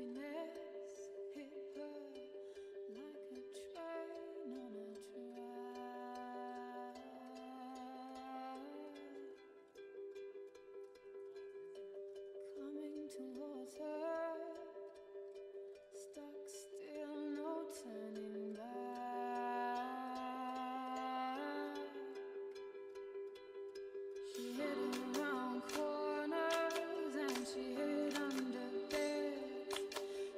Happiness hit her like a train on a track. Coming towards her, stuck still, no turning back. She hid around corners and she hid under beds.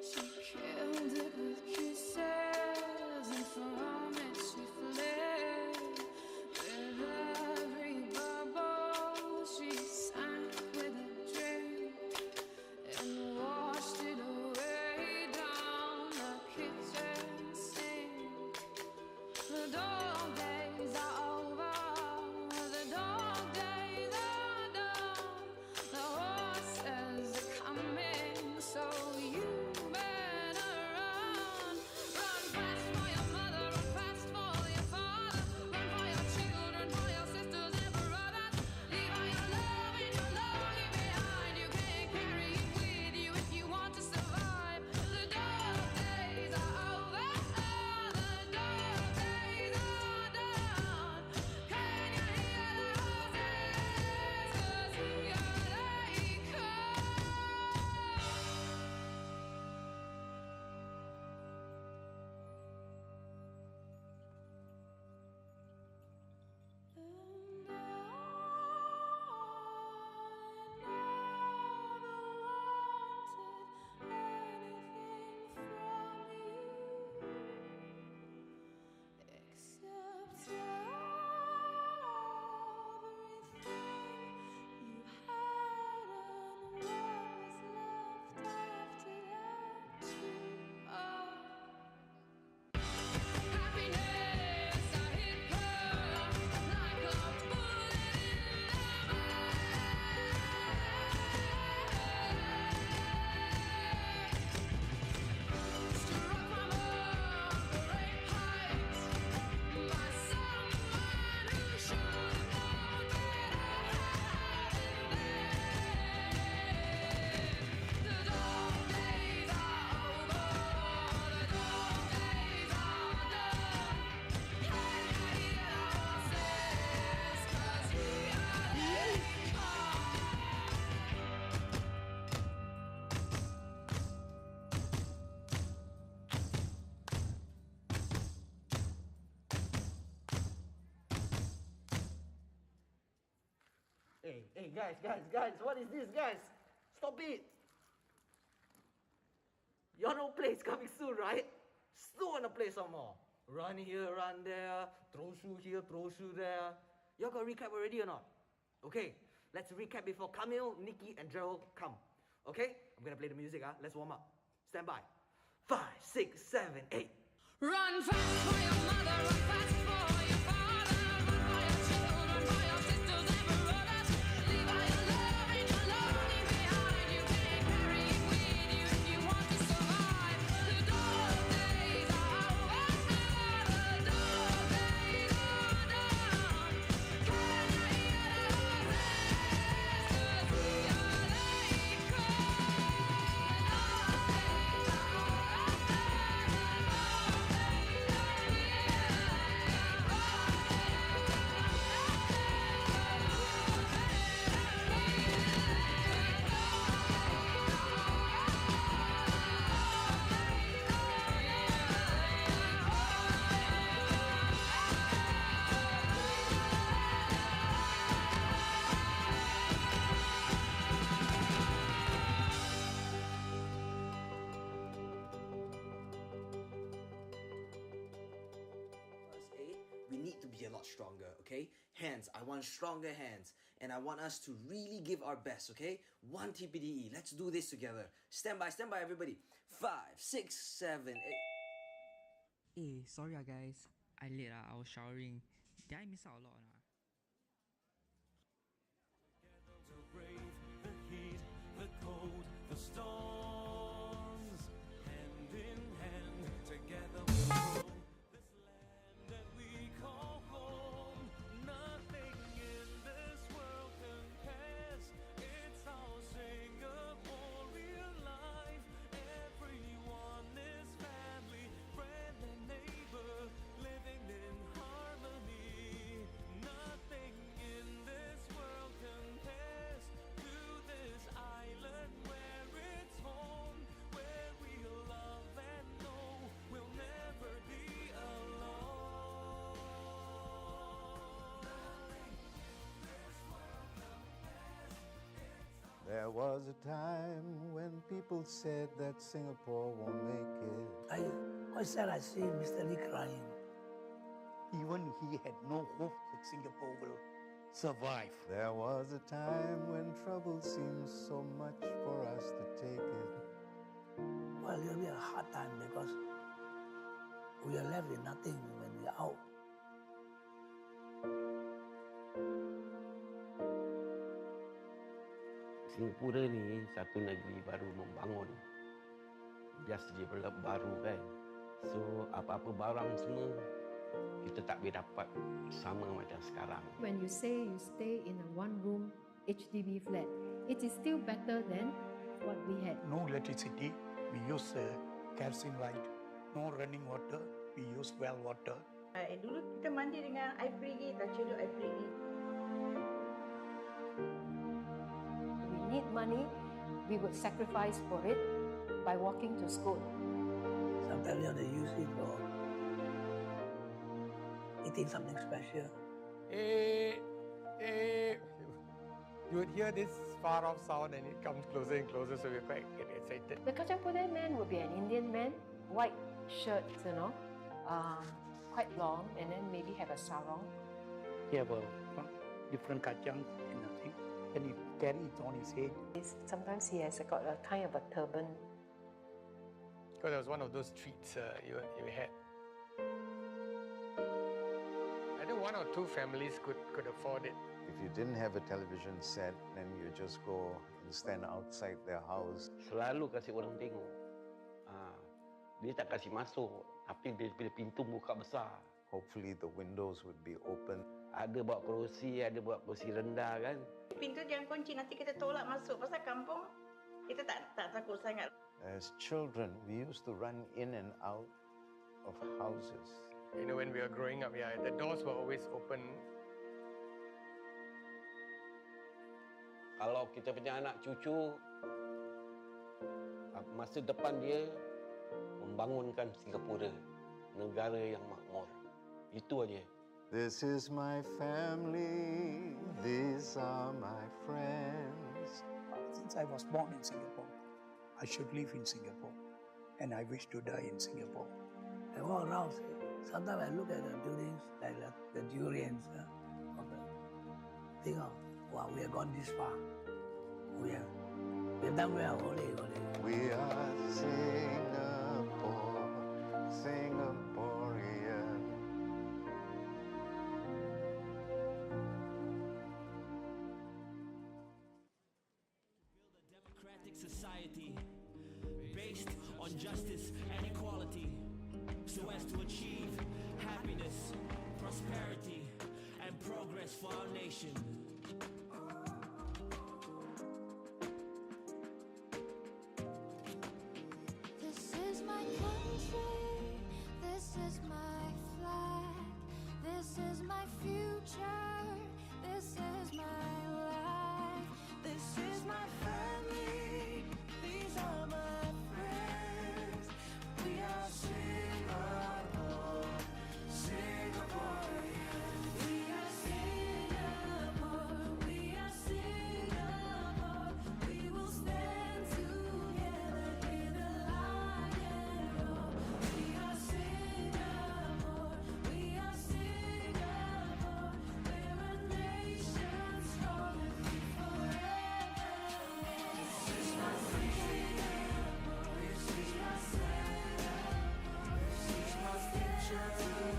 She killed it with kisses and from it she fled. With every bubble she sank with a drink and washed it away down the kitchen sink. The dog days are over, the dog days are done. The horses are coming, so you better run. Run fast for your mother, run fast for your father, run for your children, for your sisters and brothers. Leave all your love and your longing behind. You can't carry it with you if you want to survive. The dog days are over, the dog days are done. Can you hear the horses? 'Cause here they come. And I Hey, guys, what is this, guys? Stop it! Y'all know play is coming soon, right? Still wanna play some more? Run here, run there, throw shoe here, throw shoe there. Y'all got recap already or not? Okay, let's recap before Camille, Nikki, and Gerald come. Okay? I'm gonna play the music, let's warm up. Stand by. 5, 6, 7, 8. Run fast for your mother, run fast for your father, run for your children, for your sisters and brothers. Leave all your love and your longing behind. You can't carry it with you if you want to survive. The dog days are over, the dog days are done. Can you hear the horses? 'Cause here they come. The dog days are over, the dog days are First, we need to be a lot stronger, okay? Hands, I want stronger hands. And I want us to really give our best, okay? 1 TPDE, let's do this together. Stand by, everybody. 5, 6, 7, 8. Sorry guys, I late I was showering. Did I miss out a lot? To brave the heat, the cold, the storms. Hand in hand, together we'll grow this land that we call home. Nothing in this world compares. It's our Singaporean life. was a time when people said that Singapore won't make it. I quite sad I see Mr. Lee crying. Even he had no hope that Singapore will survive. There was a time when trouble seemed so much for us to take it. Well, it will be a hard time because we are left with nothing when we are out. Singapura ni satu negeri baru membangun. Just develop baru kan. So apa-apa barang semua kita tak boleh dapat sama macam sekarang. When you say you stay in a one-room HDB flat, it is still better than what we had. No electricity, we use kerosene light. No running water, we use well water. Dulu kita mandi dengan air perigi, tak cedok air perigi. We need money, we would sacrifice for it by walking to school. Sometimes we have to use it for eating something special. You would hear this far off sound and it comes closer and closer, so we're quite excited. The kacang putih man would be an Indian man, white shirt, quite long, and then maybe have a sarong. He have a different kacang and nothing, and he carry it on his head. Sometimes he has got a kind of a turban. Because it was one of those treats you had. I think one or two families could afford it. If you didn't have a television set, then you just go and stand outside their house. Selalu kasih orang tengok. Dia tak kasih masuk, tapi dia bila pintu buka besar. Hopefully the windows would be open. Ada bawa kerusi, ada bawa kerusi rendah kan. Pintu jangan kunci, nanti kita tolak masuk. Pasal kampung, kita tak takut sangat. As children, we used to run in and out of houses. You know, when we were growing up, the doors were always open. Kalau kita punya anak cucu, masa depan dia membangunkan Singapura, negara yang makmur. Itu aja. This is my family, these are my friends. Since I was born in Singapore, I should live in Singapore, and I wish to die in Singapore. I walk around, sometimes I look at the buildings like the durians. Think of, wow, we have gone this far. We have done well, only. We are Singapore, Singaporean. Build a democratic society based on justice and equality, so as to achieve happiness, prosperity, and progress for our nation. This is my country, this is my flag, this is my future, this is my life, this is my family, these are my friends. We are Singapore, Singaporeans. We are Singapore, we are Singapore. We will stand together in the lion roar. We are Singapore, we are Singapore. We're a nation strong and free forever. This is my Singapore, this is my Singapore. This is my future too.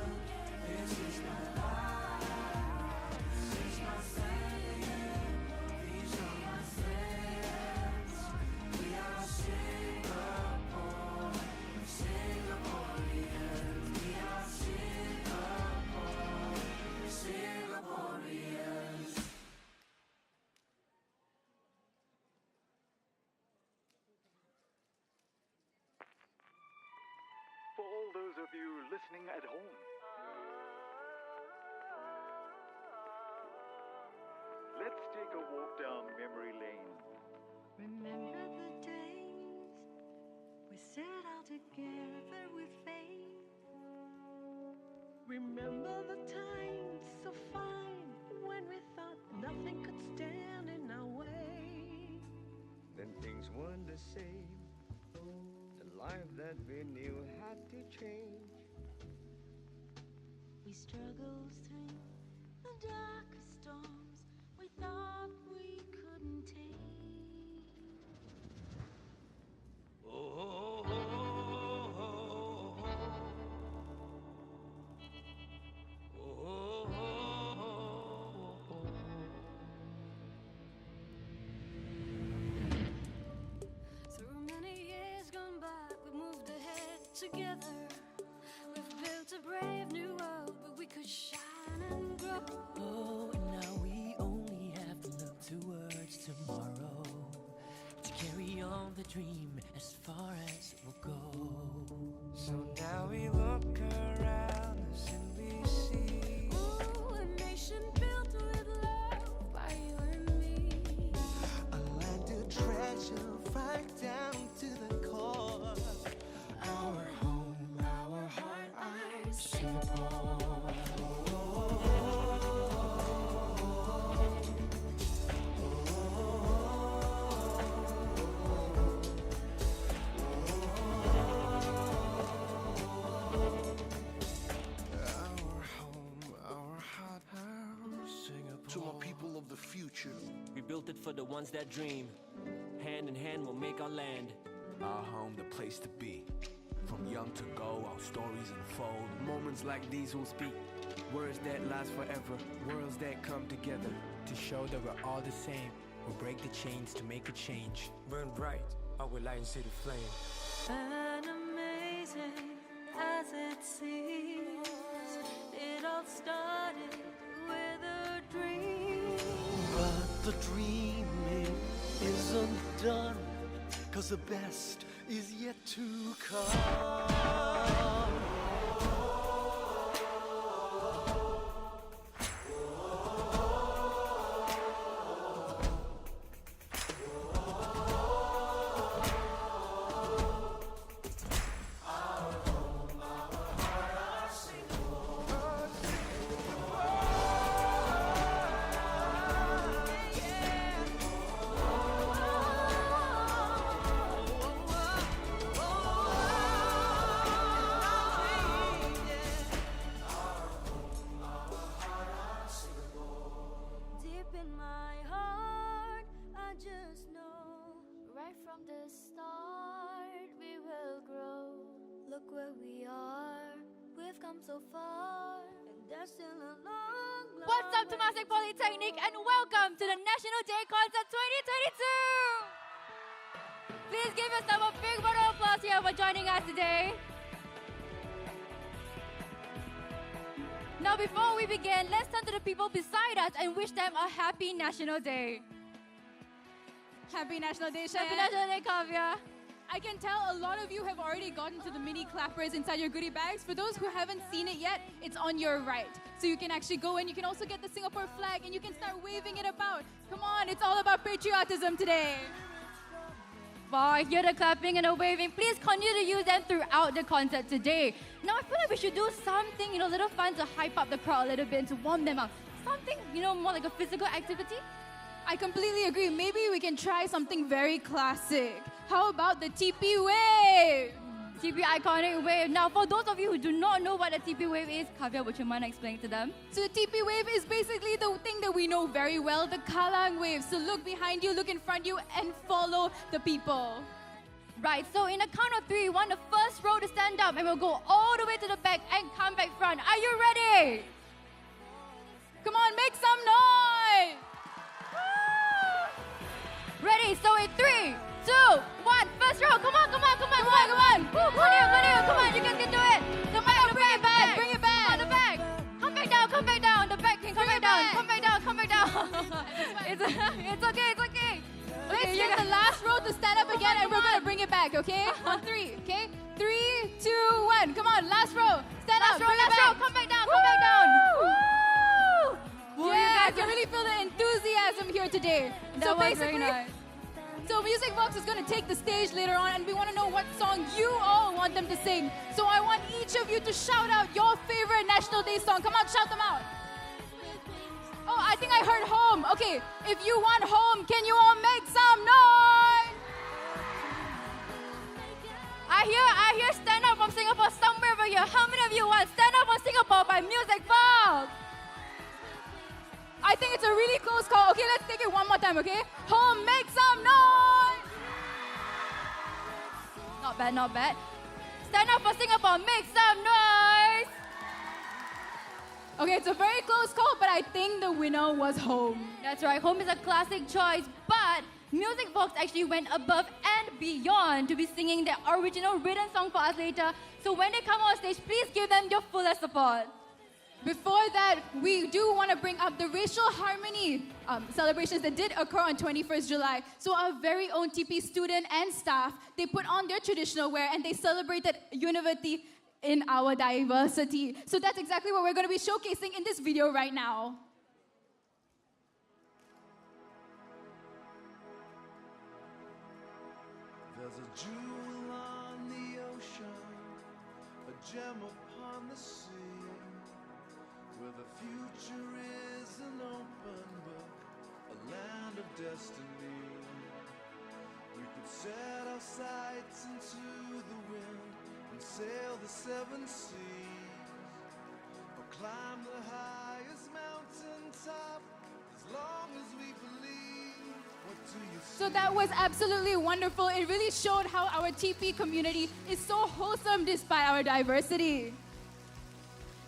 This is my life. This is my Singapore. These are my friends. We are Singapore, Singaporeans. We are Singapore, Singaporeans. For all those of you listening at home, let's take a walk down memory lane. Remember the days we set out together with faith. Remember the times so fine when we thought nothing could stand in our way. weren't the same. The life that we knew had to change. We struggled through the darkest storms we thought we couldn't take. Through many years gone by, we moved ahead together. We've built a brave new world where we could shine and grow. Oh, and now we only have to look towards tomorrow to carry on the dream as far as it will go. So now we look around us and we see A nation built with love by you and me. a land to treasure right down to the core. Our home, our heart, Singapore. To my people of the future, We built it for the ones that dream. Hand in hand we'll make our land. Our home, the place to be. From young to go, our stories unfold. Moments like these will speak. Words that last forever. Worlds that come together to show that we're all the same. We'll break the chains to make a change. Burn bright, our light and see the flame. And amazing as it seems, it all started with a dream. But the dreaming isn't done, 'cause the best is yet to come. Deep in my heart, I just know, right from the start, we will grow. Look where we are, we've come so far, and there's still a long, long What's up, Temasek Polytechnic, and welcome to the National Day Concert 2022! Please give yourself a big round of applause here for joining us today. Now, before we begin, let's turn to the people beside us and wish them a happy National Day. Happy National Day, Happy Cheyenne. National Day, Kavya. I can tell a lot of you have already gotten to the mini clappers inside your goodie bags. For those who haven't seen it yet, it's on your right. So you can actually go in, you can also get the Singapore flag and you can start waving it about. Come on, it's all about patriotism today. Wow, I hear the clapping and the waving. Please continue to use them throughout the concert today. Now, I feel like we should do something, a little fun to hype up the crowd a little bit and to warm them up. Something, more like a physical activity. I completely agree. Maybe we can try something very classic. How about the TP wave? TP iconic wave. Now, for those of you who do not know what a TP wave is, Kavya, would you mind explaining to them? So the TP wave is basically the thing that we know very well, the Kalang wave. So look behind you, look in front of you, and follow the people. Right, so in a count of 3, we want the first row to stand up and we'll go all the way to the back and come back front. Are you ready? Come on, make some noise! Ready, so in 3, 2, 1, first row, come on. Woo, come on, you guys can do it. The back, bring it back. On the back. Come back down, the back can come back down. It's okay. Let's get the last row to stand up again and we're going to bring it back, okay? On 3, okay? 3, 2, 1. Come on, last row. Stand up, bring it back. Come back down. Woo! Yeah, I can really feel the enthusiasm here today. That was very nice. So Music Box is going to take the stage later on and we want to know what song you all want them to sing. So I want each of you to shout out your favorite National Day song. Come on, shout them out. Oh, I think I heard Home. Okay, if you want Home, can you all make some noise? how many of you want Stand Up for Singapore by Music Box? I think it's a really close call. Okay, let's take it one more time, okay? Home, make some noise! Not bad, not bad. Stand Up for Singapore, make some noise! Okay, it's a very close call, but I think the winner was Home. That's right, Home is a classic choice, but Music Box actually went above and beyond to be singing their original written song for us later. So when they come on stage, please give them your fullest support. Before that, we do want to bring up the racial harmony celebrations that did occur on 21st July. So our very own TP student and staff, they put on their traditional wear and they celebrated unity in our diversity. So that's exactly what we're going to be showcasing in this video right now. There's a jewel on the ocean, a gem upon the sea, where the future is an open book, a land of destiny. We could set our sights into the wind and sail the seven seas, or climb the highest mountain top, as long as we believe. What do you say? So that was absolutely wonderful. It really showed how our TP community is so wholesome despite our diversity.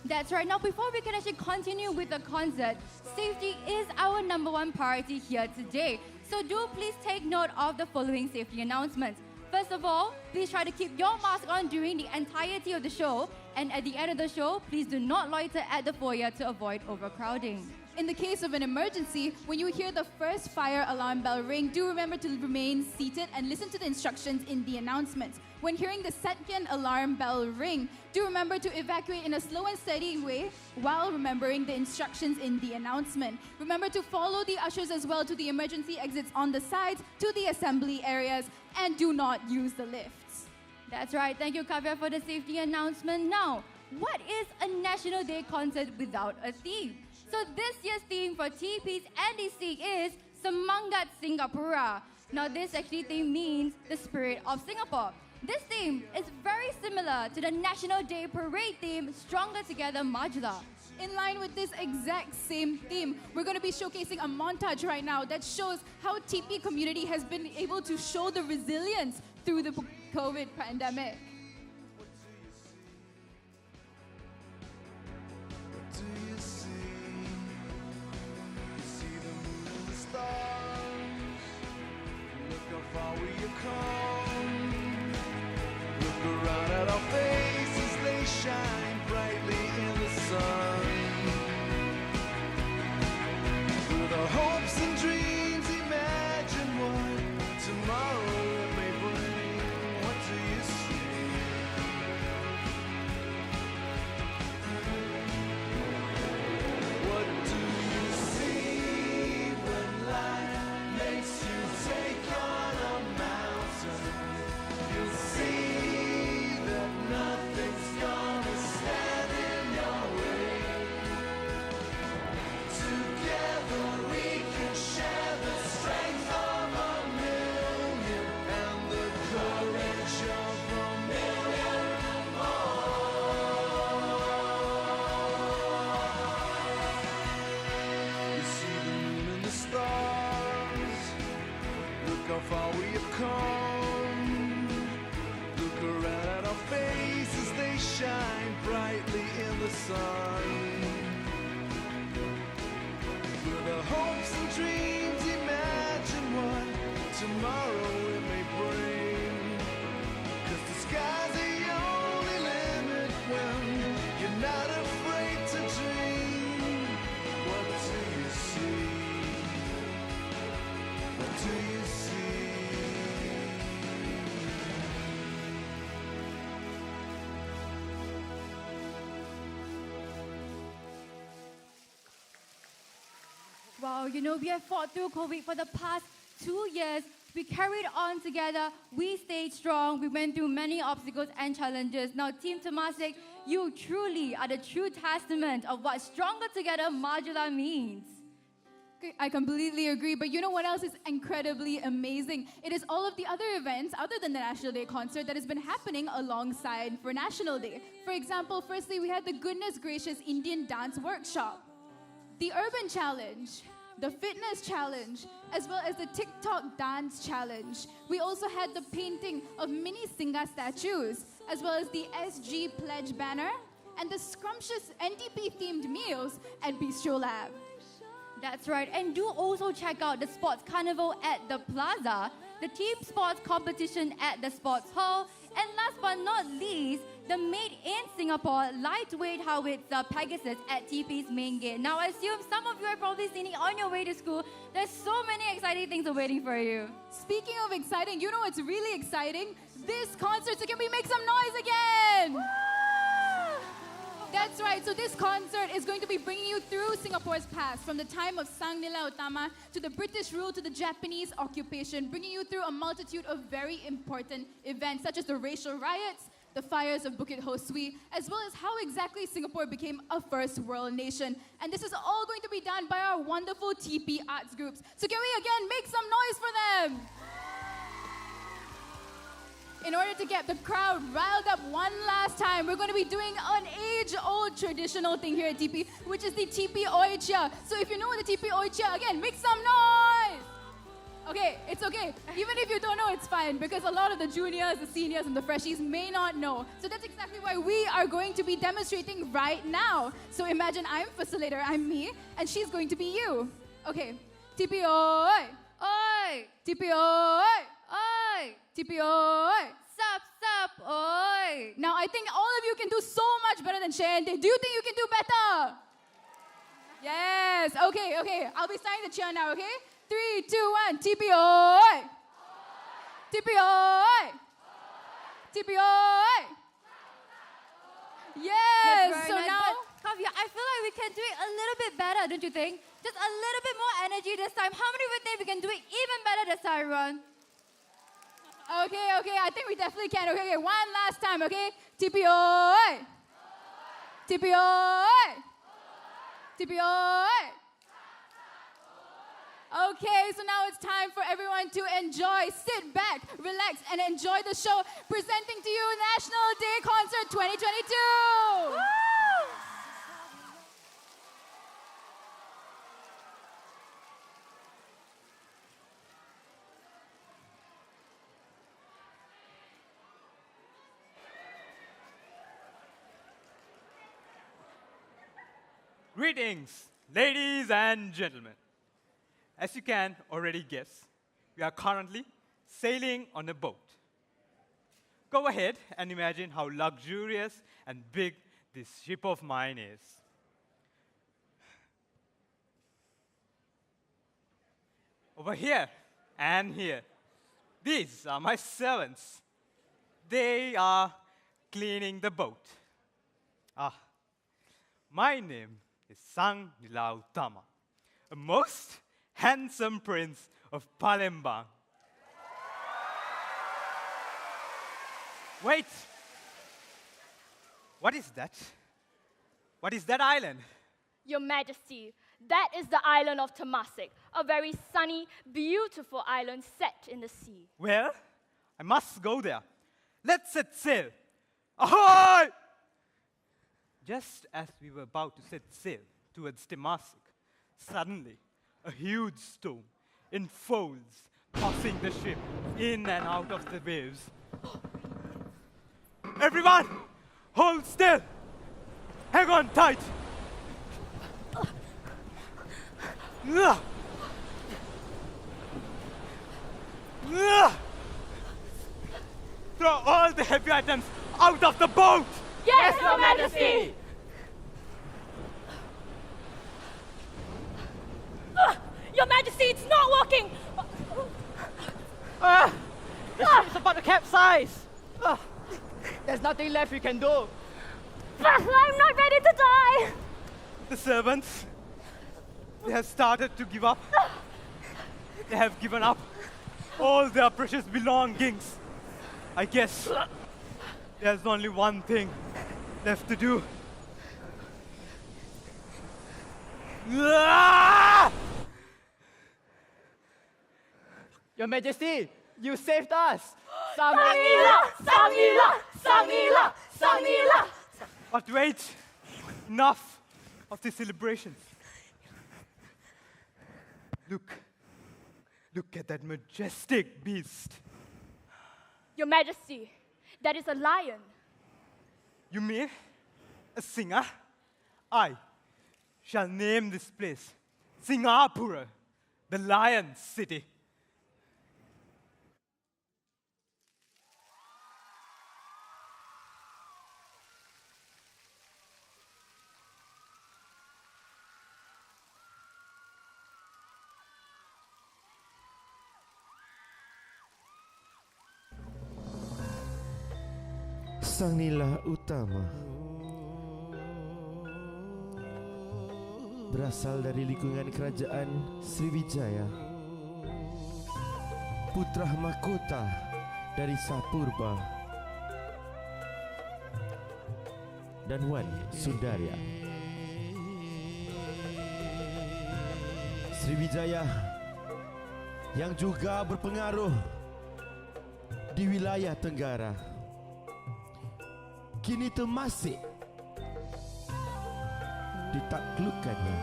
That's right. Now, before we can actually continue with the concert, safety is our #1 priority here today. So do please take note of the following safety announcements. First of all, please try to keep your mask on during the entirety of the show. And at the end of the show, please do not loiter at the foyer to avoid overcrowding. In the case of an emergency, when you hear the first fire alarm bell ring, do remember to remain seated and listen to the instructions in the announcements. When hearing the second alarm bell ring, do remember to evacuate in a slow and steady way while remembering the instructions in the announcement. Remember to follow the ushers as well to the emergency exits on the sides, to the assembly areas, and do not use the lifts. That's right. Thank you, Kavya, for the safety announcement. Now, what is a National Day concert without a theme? So this year's theme for TP's NDC is Semangat Singapura. Now this actually theme means the spirit of Singapore. This theme is very similar to the National Day Parade theme, Stronger Together Majulah. In line with this exact same theme, we're going to be showcasing a montage right now that shows how TP community has been able to show the resilience through the COVID pandemic. What do you see? You see the moon and the stars. Look how far we have come. Look around at our faces, they shine brightly in the sun. With our hopes and dreams, imagine what tomorrow may bring. What do you see? What do you see when life makes you take on a mountain? You'll see that nothing's gonna stand in your way. Together we can share the strength of a million and the courage of a million more. You see the moon and the stars. Look how far we have come. Look around at our faces, they shine brightly in the sun. With our hopes and dreams, imagine what tomorrow it may bring. 'Cause the sky's the only limit when you're not afraid to dream. What do you see? What do you see? Wow, you know, we have fought through COVID for the past 2 years. We carried on together. We stayed strong. We went through many obstacles and challenges. Now, Team Temasek, you truly are the true testament of what Stronger Together Majulah means. I completely agree, but you know what else is incredibly amazing? It is all of the other events other than the National Day concert that has been happening alongside for National Day. For example, firstly, we had the Goodness Gracious Indian Dance Workshop, the Urban Challenge, the Fitness Challenge, as well as the TikTok Dance Challenge. We also had the painting of mini Singa statues, as well as the SG Pledge banner, and the scrumptious NDP-themed meals at Bistro Lab. That's right, and do also check out the Sports Carnival at the Plaza, the team sports competition at the Sports Hall, and last but not least, the Made in Singapore lightweight howitzer Pegasus at TP's main gate. Now, I assume some of you have probably seen it on your way to school. There's so many exciting things waiting for you. Speaking of exciting, you know what's really exciting? This concert, so can we make some noise again? That's right, so this concert is going to be bringing you through Singapore's past, from the time of Sang Nila Utama to the British rule to the Japanese occupation, bringing you through a multitude of very important events such as the racial riots, the fires of Bukit Ho Swee, as well as how exactly Singapore became a first world nation. And this is all going to be done by our wonderful TP arts groups. So can we again make some noise for them? In order to get the crowd riled up one last time, we're going to be doing an age-old traditional thing here at TP, which is the TP Oi Chia. So if you know the TP Oi Chia, again, make some noise! Okay, it's okay. Even if you don't know, it's fine, because a lot of the juniors, the seniors, and the freshies may not know. So that's exactly why we are going to be demonstrating right now. So imagine I'm facilitator, I'm me, and she's going to be you. Okay, TP Oi! Oi! TP Oi! Oi! TP Oi! Sup, oi! Now, I think all of you can do so much better than Shayan. Do you think you can do better? Yes. Okay. I'll be starting the cheer now, okay? 3, 2, 1. TP Oi! TP Oi! TP Oi! Yes. So nice, now, Kavya, I feel like we can do it a little bit better, don't you think? Just a little bit more energy this time. How many would think we can do it even better this time, everyone? Okay, I think we definitely can. Okay, one last time, okay? TP Oi! TP Oi! TP Oi! Okay, so now it's time for everyone to enjoy, sit back, relax, and enjoy the show. Presenting to you National Day Concert 2022! Woo! Greetings, ladies and gentlemen. As you can already guess, we are currently sailing on a boat. Go ahead and imagine how luxurious and big this ship of mine is. Over here and here, these are my servants. They are cleaning the boat. My name is Sang Nila Utama, a most handsome prince of Palembang. Wait! What is that? What is that island? Your Majesty, that is the island of Temasek, a very sunny, beautiful island set in the sea. Well, I must go there. Let's set sail. Ahoy! Just as we were about to set sail towards Temasek, suddenly a huge storm in folds tossing the ship in and out of the waves. Everyone, hold still. Hang on tight. Throw all the heavy items out of the boat! Yes, Your Majesty! Your Majesty, it's not working! The ship's about to capsize! There's nothing left we can do. I'm not ready to die! The servants, they have started to give up. They have given up all their precious belongings. I guess there's only one thing left to do. Your Majesty, you saved us. Sangila! Sangila! Sangila! Sangila! But wait, enough of the celebrations. Look at that majestic beast. Your Majesty, that is a lion. You mean a singer? I shall name this place Singapura, the Lion City. Sang Nila Utama berasal dari lingkungan kerajaan Sriwijaya, putra mahkota dari Sapurba dan Wan Sundaria. Sriwijaya yang juga berpengaruh di wilayah Tenggara kini Temasek ditaklukkannya.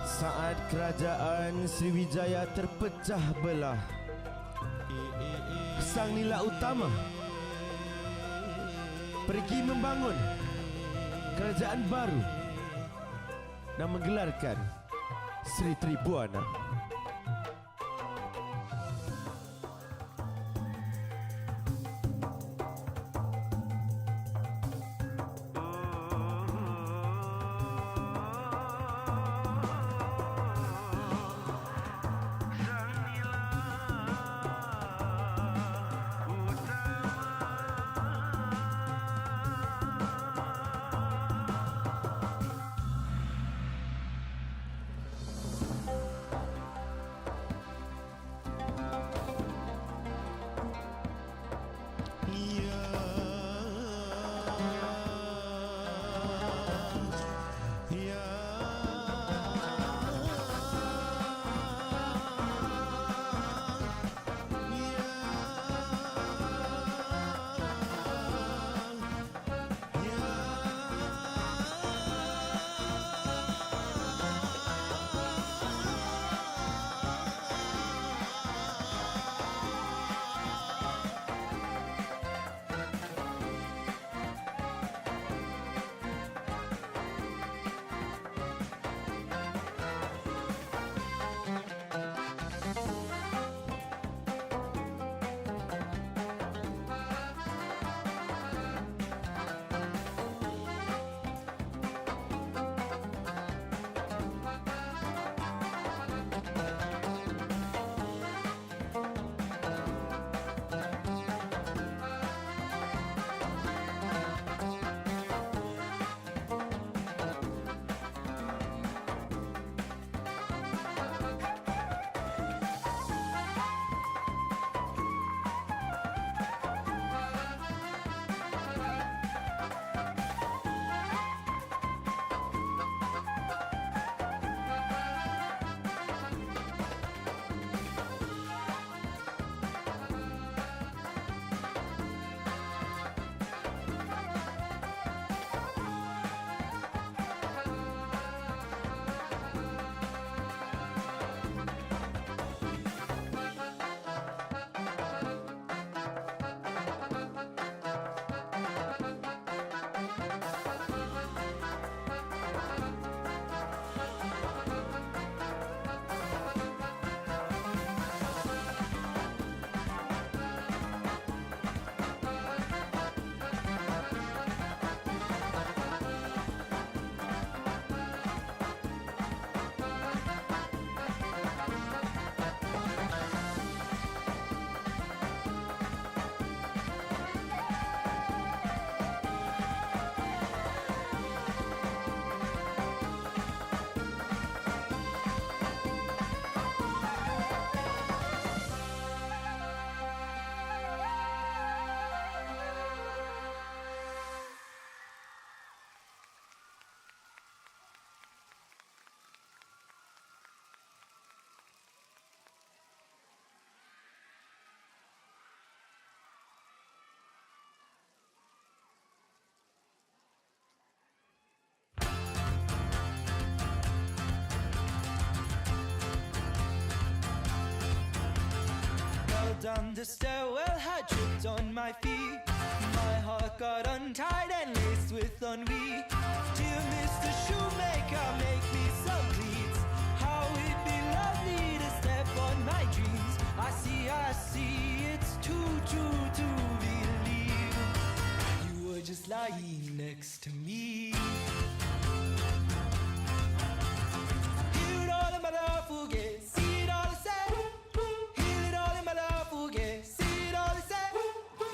Saat kerajaan Sriwijaya terpecah belah, Sang Nila Utama pergi membangun kerajaan baru dan menggelarkan Sri Tribuana. down the stairwell, I tripped on my feet. My heart got untied and laced with ennui. Dear Mr. Shoemaker, make me some pleats. How it'd be lovely to step on my dreams. I see, it's too true to believe. You were just lying next to me. Hear it all in my love, forget. See it all I say. Hear it all in my love, forget. See it all I say.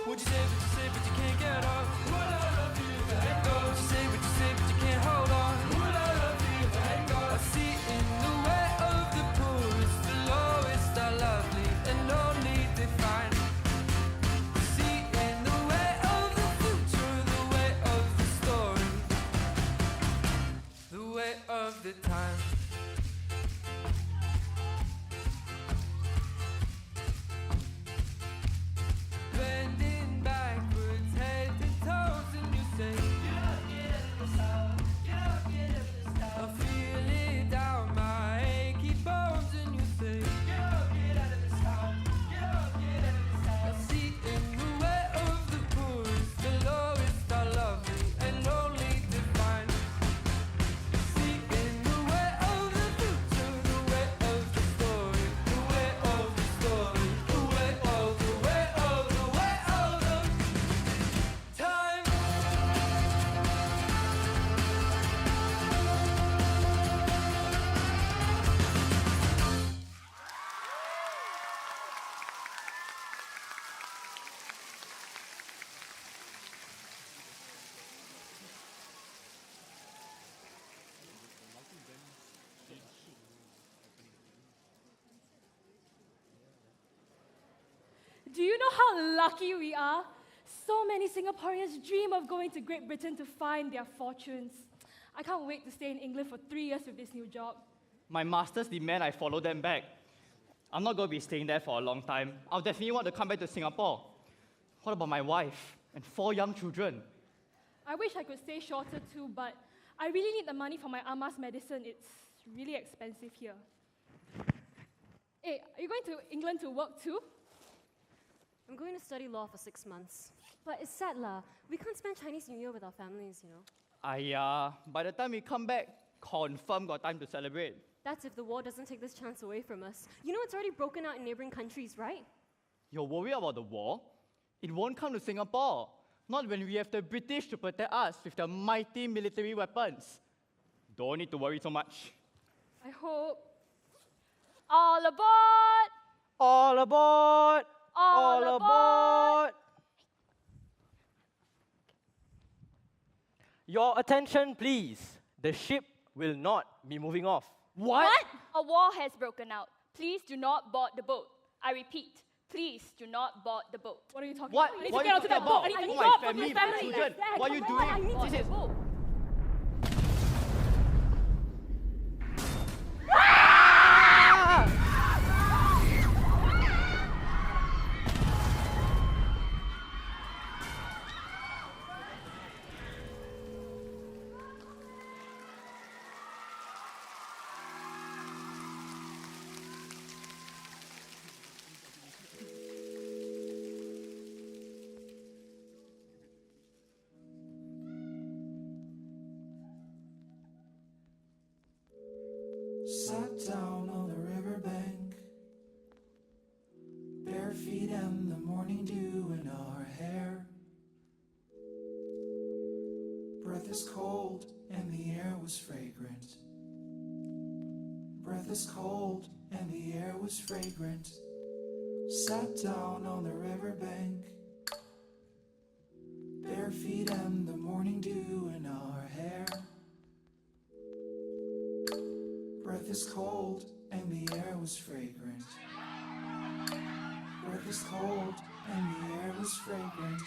What you say, but you can't get up. Would I love you if I let go? What you say, but you can't hold on. Would I love you if I let go? I see in the way of the poorest, the lowest are lovely and only defined. See in the way of the future, the way of the story, the way of the time. Bending backwards, head to toes, and you say, get up, get up, this house. Get up, get up, this house. I feel it down my achy bones, and you say, get up, get out of this house. Get up, get out of this house. I see in the way of the poorest, the lowest are lovely and only defined. See in the way of the future, the way of the story, the way of the story, the way of the way of the way of the time. Do you know how lucky we are? So many Singaporeans dream of going to Great Britain to find their fortunes. I can't wait to stay in England for 3 years with this new job. My masters demand I follow them back. I'm not going to be staying there for a long time. I'll definitely want to come back to Singapore. What about my wife and 4 young children? I wish I could stay shorter too, but I really need the money for my Amma's medicine. It's really expensive here. Hey, are you going to England to work too? I'm going to study law for 6 months. But it's sad lah. We can't spend Chinese New Year with our families, you know. By the time we come back, confirm got time to celebrate. That's if the war doesn't take this chance away from us. You know it's already broken out in neighboring countries, right? You're worried about the war? It won't come to Singapore. Not when we have the British to protect us with their mighty military weapons. Don't need to worry so much. I hope. All aboard! All aboard! All aboard! Your attention, please. The ship will not be moving off. What? A war has broken out. Please do not board the boat. I repeat, please do not board the boat. What are you talking What? about? I need What to get are you onto that talking boat. about? I need to My go family, for my family. children. What are you doing? I need Board to this boat. Sat down on the riverbank, bare feet and the morning dew in our hair. Breath is cold and the air was fragrant. Breath is cold and the air was fragrant. Sat down on the riverbank, bare feet and the morning dew in our hair. Breath is cold and the air was fragrant. Breath is cold and the air was fragrant.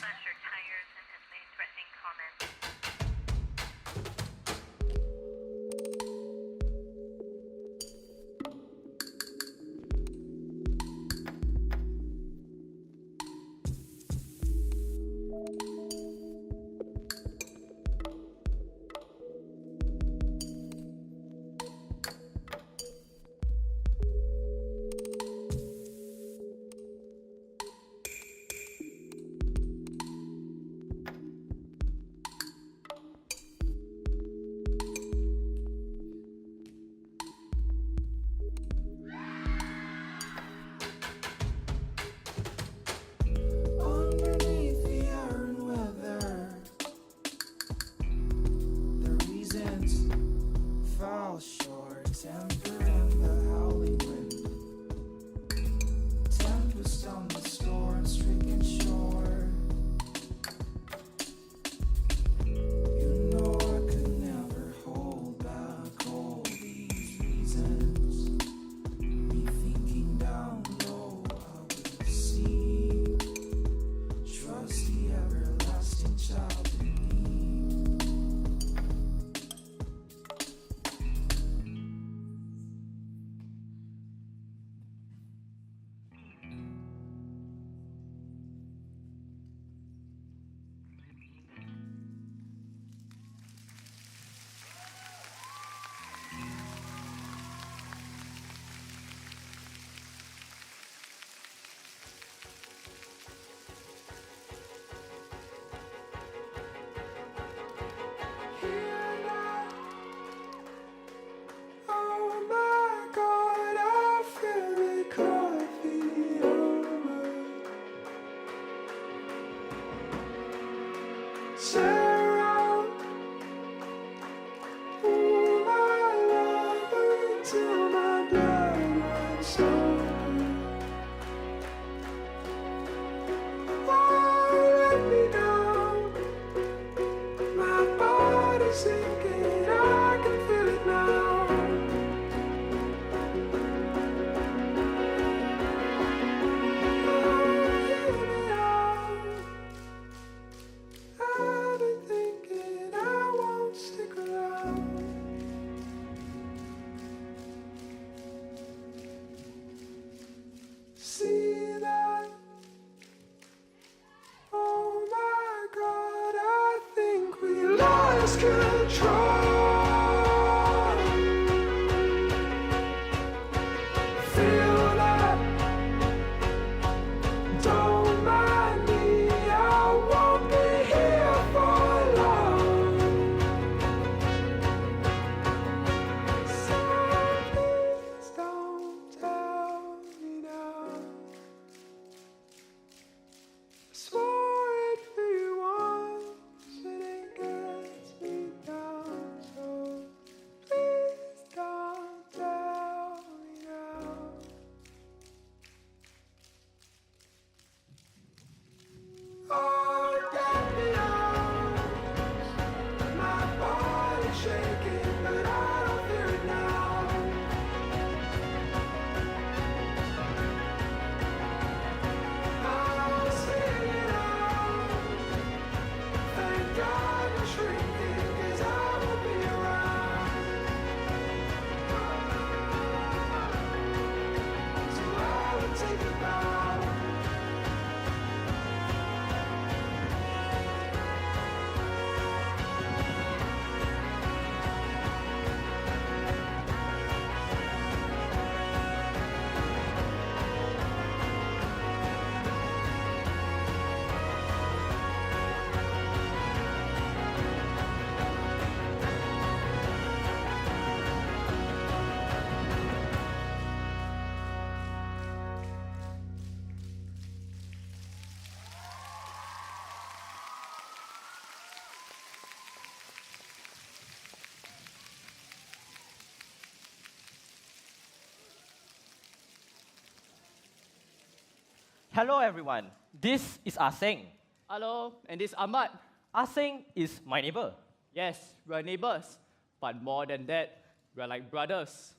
Hello everyone, this is Aseng. Hello, and this is Ahmad. Aseng is my neighbor. Yes, we're neighbors. But more than that, we're like brothers.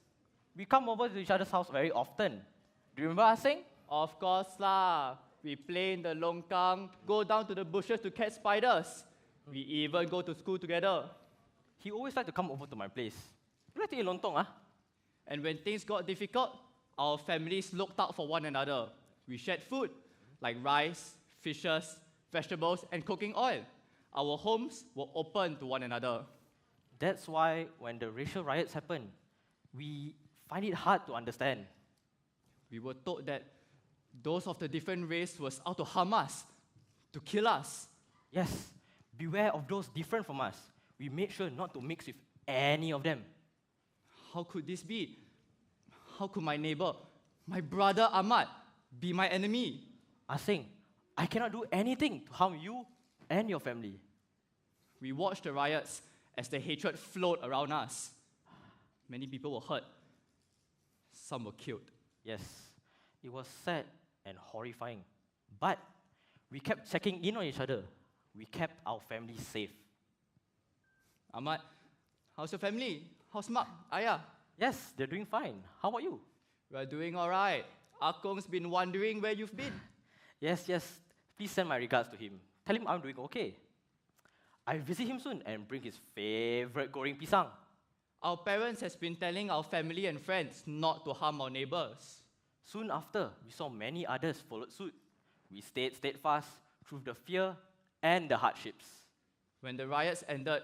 We come over to each other's house very often. Do you remember Aseng? Of course lah. We play in the longkang, go down to the bushes to catch spiders. We even go to school together. He always liked to come over to my place. You like to eat lontong, ah? And when things got difficult, our families looked out for one another. We shared food, like rice, fishes, vegetables, and cooking oil. Our homes were open to one another. That's why when the racial riots happen, we find it hard to understand. We were told that those of the different race was out to harm us, to kill us. Yes, beware of those different from us. We made sure not to mix with any of them. How could this be? How could my neighbor, my brother Ahmad, be my enemy? Aseng, I cannot do anything to harm you and your family. We watched the riots as the hatred flowed around us. Many people were hurt. Some were killed. Yes, it was sad and horrifying. But we kept checking in on each other. We kept our family safe. Ahmad, how's your family? How's Mak, Ayah? Yes, they're doing fine. How about you? We're doing all right. Akong's been wondering where you've been. Yes. Please send my regards to him. Tell him I'm doing okay. I'll visit him soon and bring his favorite goreng pisang. Our parents has been telling our family and friends not to harm our neighbors. Soon after, we saw many others followed suit. We stayed steadfast through the fear and the hardships. When the riots ended,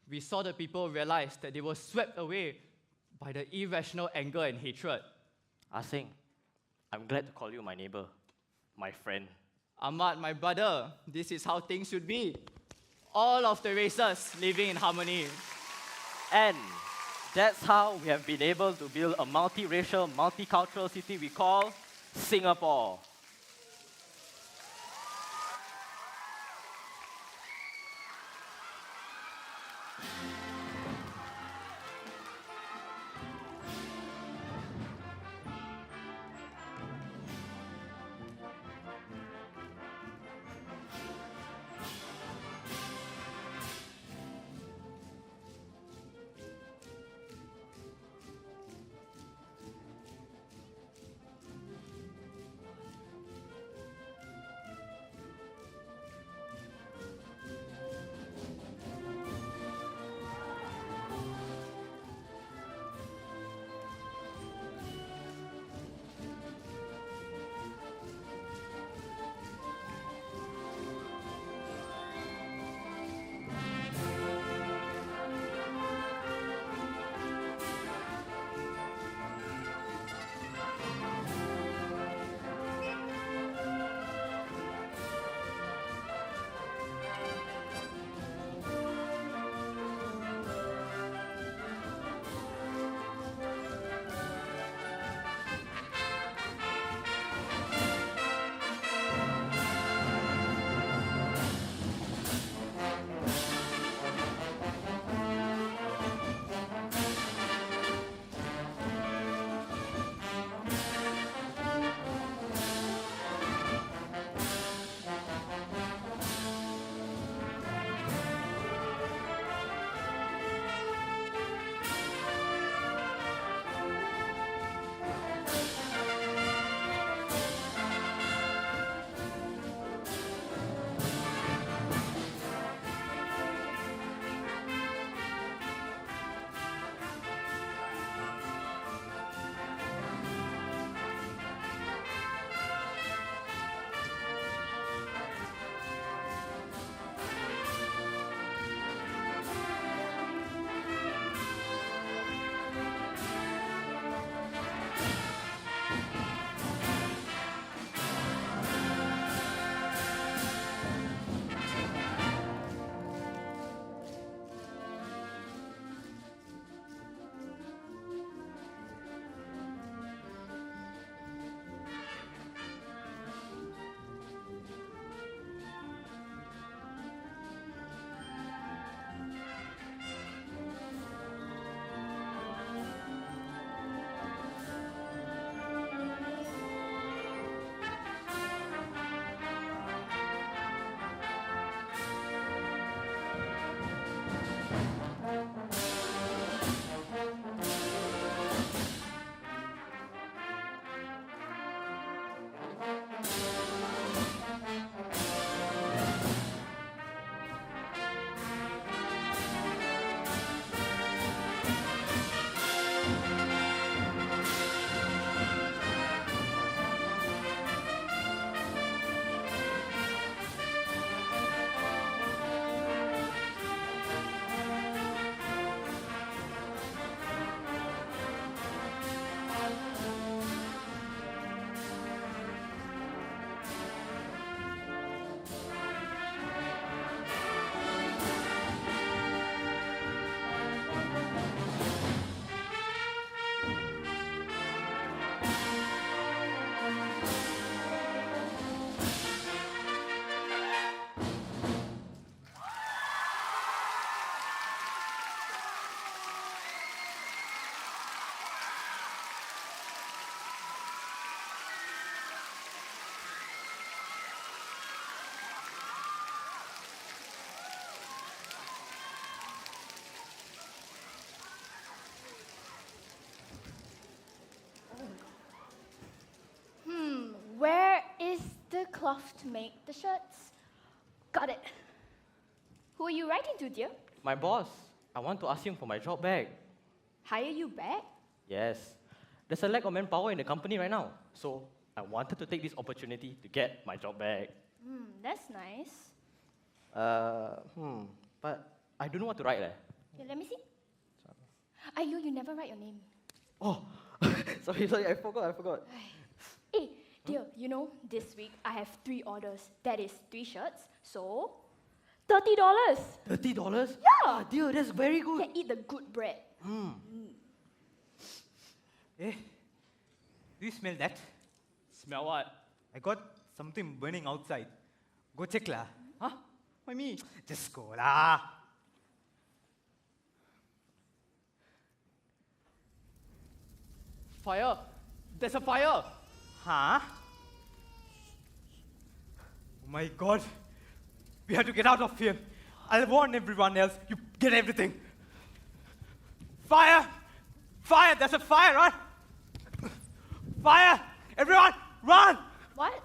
we saw the people realize that they were swept away by the irrational anger and hatred. Aseng, I'm glad to call you my neighbor, my friend. Ahmad, my brother, this is how things should be. All of the races living in harmony. And that's how we have been able to build a multiracial, multicultural city we call Singapore. cloth to make the shirts. Got it. Who are you writing to, dear? My boss. I want to ask him for my job back. Hire you back? Yes. There's a lack of manpower in the company right now. So I wanted to take this opportunity to get my job back. That's nice. But I don't know what to write. Okay, let me see. You never write your name. Oh, sorry, I forgot. Hey, dear, you know, this week I have 3 orders. That is 3 shirts, so $30. $30? Yeah! Dear, that's very good. Can eat the good bread. Hey, do you smell that? Smell what? I got something burning outside. Go check lah. Huh? Why me? Just go lah. Fire! There's a fire! Huh? Oh my God. We have to get out of here. I'll warn everyone else. You get everything. Fire! Fire! There's a fire, run! Fire! Everyone, run! What?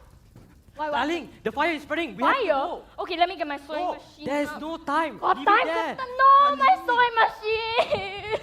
Why? Darling, the fire is spreading. We have to Fire? go. Okay, let me get my sewing machine. There's out. no time. Got Leave time? it there. No, my sewing machine!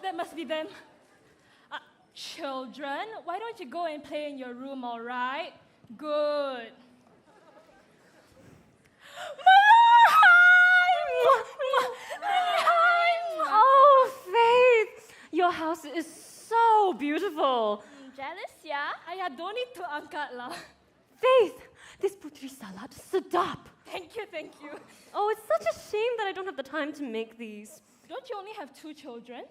That must be them. Children, why don't you go and play in your room, all right? Good. Oh, Faith! Your house is so beautiful. Jealous, yeah? Ayah, don't need to angkat lah. Faith, this putri salad is sedap. Thank you, thank you. Oh, it's such a shame that I don't have the time to make these. Don't you only have 2 children?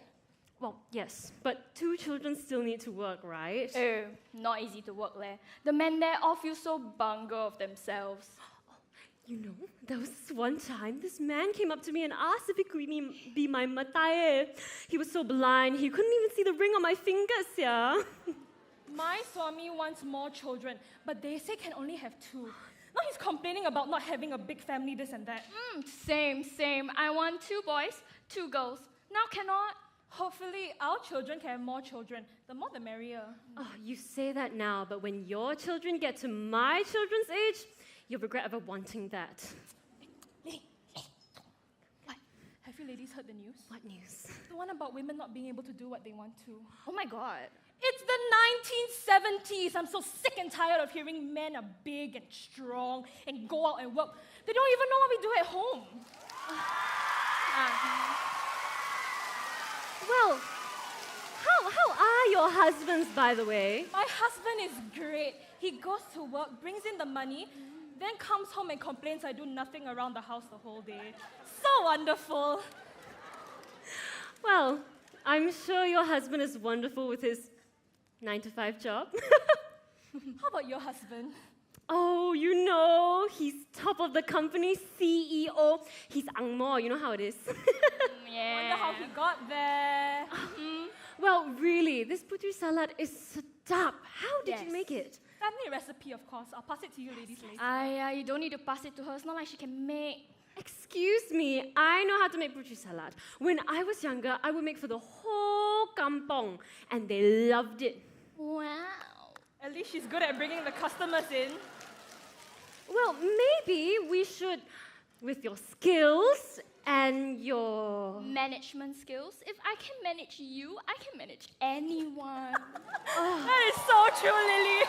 Well, yes, but 2 children still need to work, right? Oh, not easy to work there. The men there all feel so bangga of themselves. You know, there was this one time, this man came up to me and asked if he could be my matae. He was so blind, he couldn't even see the ring on my fingers, yeah. My Swami wants more children, but they say can only have 2. Now he's complaining about not having a big family, this and that. Same. I want 2 boys, 2 girls. Now cannot. Hopefully, our children can have more children. The more, the merrier. Oh, you say that now, but when your children get to my children's age, you'll regret ever wanting that. What? Have you ladies heard the news? What news? The one about women not being able to do what they want to. Oh my god. It's the 1970s. I'm so sick and tired of hearing men are big and strong and go out and work. They don't even know what we do at home. Well, how are your husbands, by the way? My husband is great. He goes to work, brings in the money, then comes home and complains I do nothing around the house the whole day. So wonderful. Well, I'm sure your husband is wonderful with his 9-to-5 job. How about your husband? Oh, you know, he's top of the company, CEO. He's Ang Mo, you know how it is. Yeah. Wonder how he got there. Well, really, this putri salad is sedap. How did you make it? Family recipe, of course. I'll pass it to you ladies later. You don't need to pass it to her. It's not like she can make. Excuse me, I know how to make putri salad. When I was younger, I would make for the whole kampong, and they loved it. Wow. At least she's good at bringing the customers in. Well, maybe we should, with your skills and your... management skills. If I can manage you, I can manage anyone. That is so true, Lily.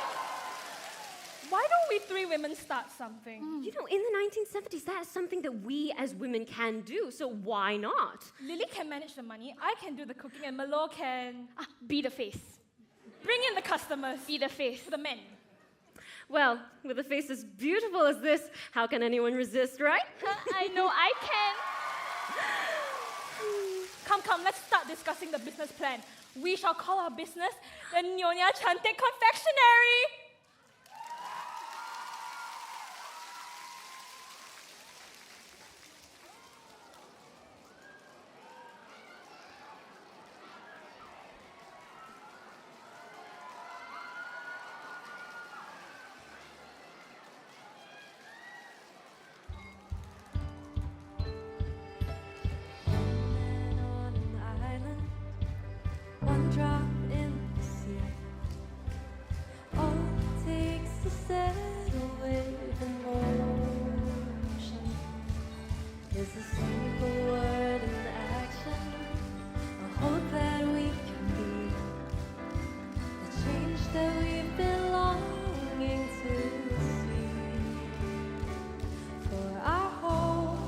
Why don't we 3 women start something? You know, in the 1970s, that's something that we as women can do, so why not? Lily can manage the money, I can do the cooking, and Malo can... be the face. Bring in the customers. Be the face. For the men. Well, with a face as beautiful as this, how can anyone resist, right? I know I can. Come, let's start discussing the business plan. We shall call our business the Nyonya Cantik Confectionery. One drop in the sea. All it takes to settle with emotion is a single word and action. A hope that we can be the change that we've been longing to see. For our home,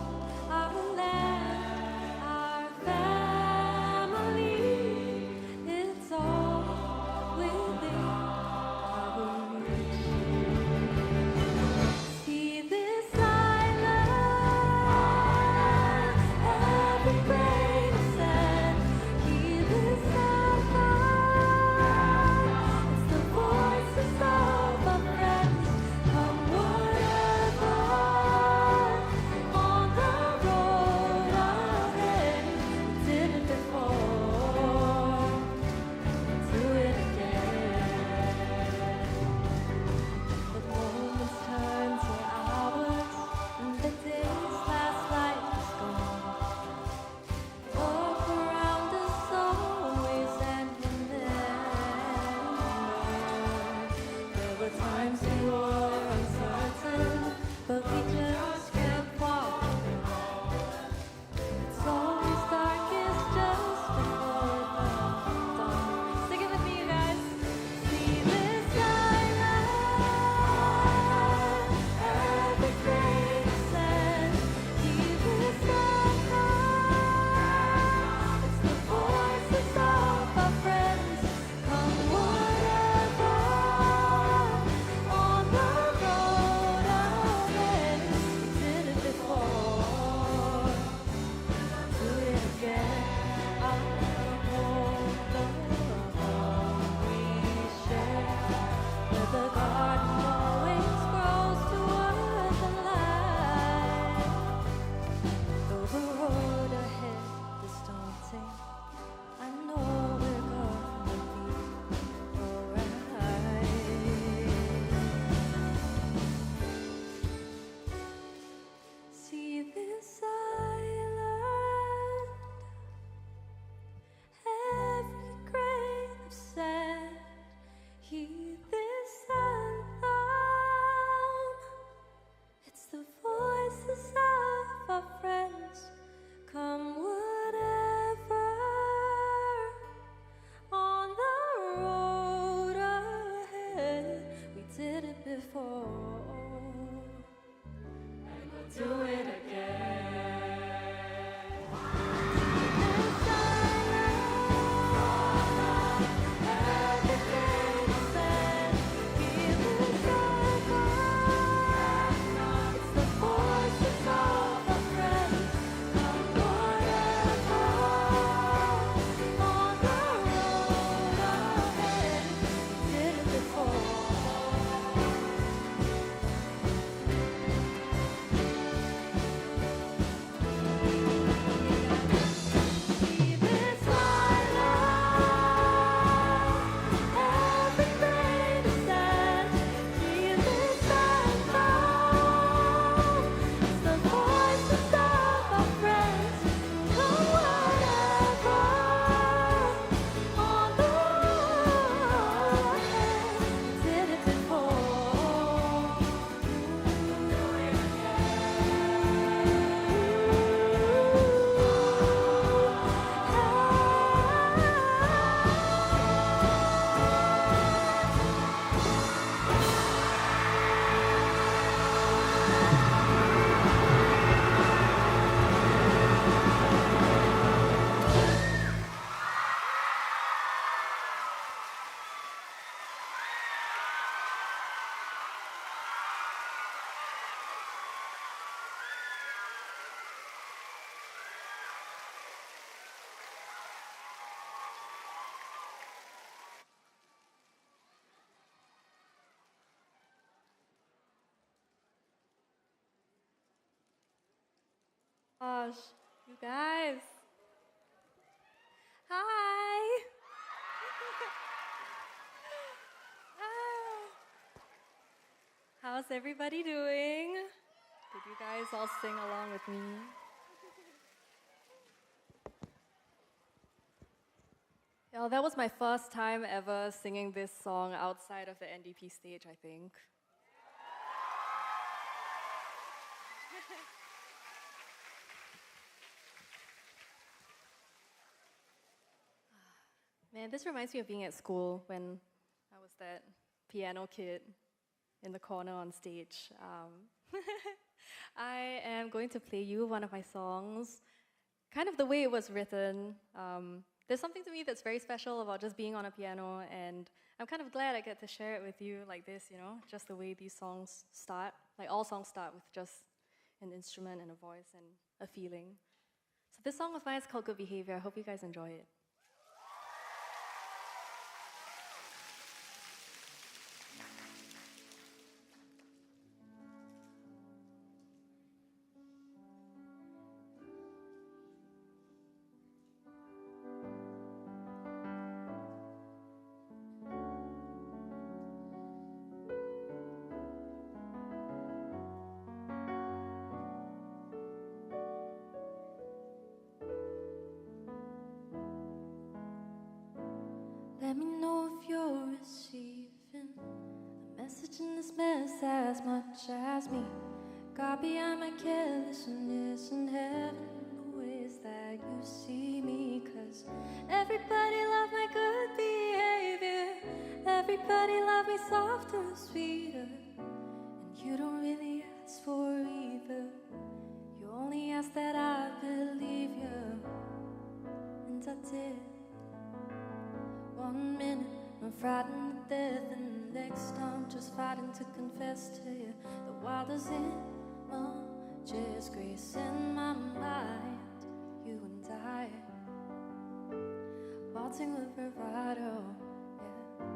our land, our family. It's all within our reach. See this island, every grain of sand. Hear this sound. It's the voices of our friends. Come whatever on the road ahead. We did it before. Do it again. The moments turn to hours, and the days last like it's gone. Look around us always and remember, there were times we were uncertain, but we just kept walking on. It's always darkest just before dawn. Sing it with me, you guys. See this island, every grain of sand. Hear this sound. It's the voices of our friends. Come whatever on the road ahead. We did it before. Do it again. I hold the home we share, where the garden always grows toward the light. Though the road ahead is daunting, I know we're gonna be alright. Gosh, you guys. Hi. How's everybody doing? Did you guys all sing along with me? Yeah, that was my first time ever singing this song outside of the NDP stage, I think. Man, this reminds me of being at school when I was that piano kid in the corner on stage. I am going to play you one of my songs, kind of the way it was written. There's something to me that's very special about just being on a piano, and I'm kind of glad I get to share it with you like this, you know, just the way these songs start. Like all songs start with just an instrument and a voice and a feeling. So this song of mine is called Good Behavior. I hope you guys enjoy it. Let me know if you're receiving a message in this mess as much as me. God behind my carelessness in heaven, the ways that you see me. 'Cause everybody love my good behavior. Everybody love me softer and sweeter. And you don't really ask for either. You only ask that I believe you. And I did. 1 minute I'm frightened to death, and the next I'm just fighting to confess to you the wildest images grace in my mind. You and I waltzing with bravado, yeah.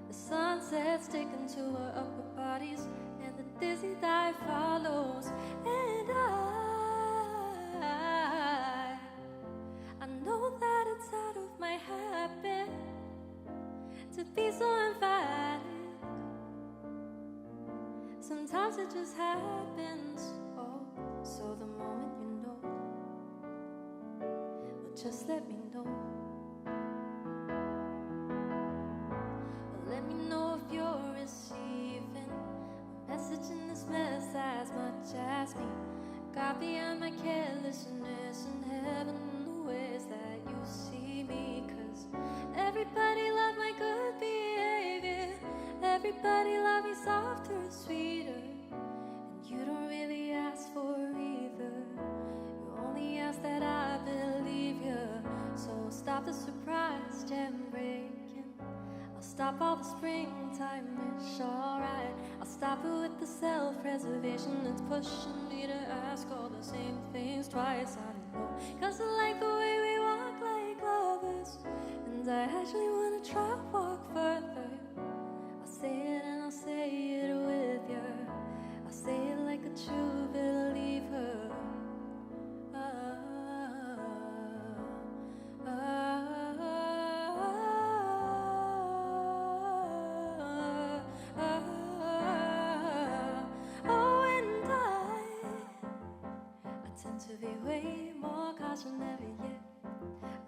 The sunset's taken to our upper bodies, and the dizzy dive follows. And I know that it's out of my habit to be so emphatic. Sometimes it just happens. Oh, so the moment you know, well, just let me know. Well, let me know if you're receiving a message in this mess as much as me. God behind my carelessness in heaven, the ways that you see me. 'Cause everybody love my good behavior. Everybody love me softer and sweeter. And you don't really ask for either. You only ask that I believe you. So stop the surprise jam breaking. I'll stop all the springtime, it's alright. I'll stop it with the self-preservation that's pushing me to ask all the same things twice. I don't know, 'cause I like the way we walk like lovers. And I actually wanna try to walk further. I'll say it and I'll say it with you. I'll say it like a true believer. Oh, and I tend to be way more cautious than ever yet.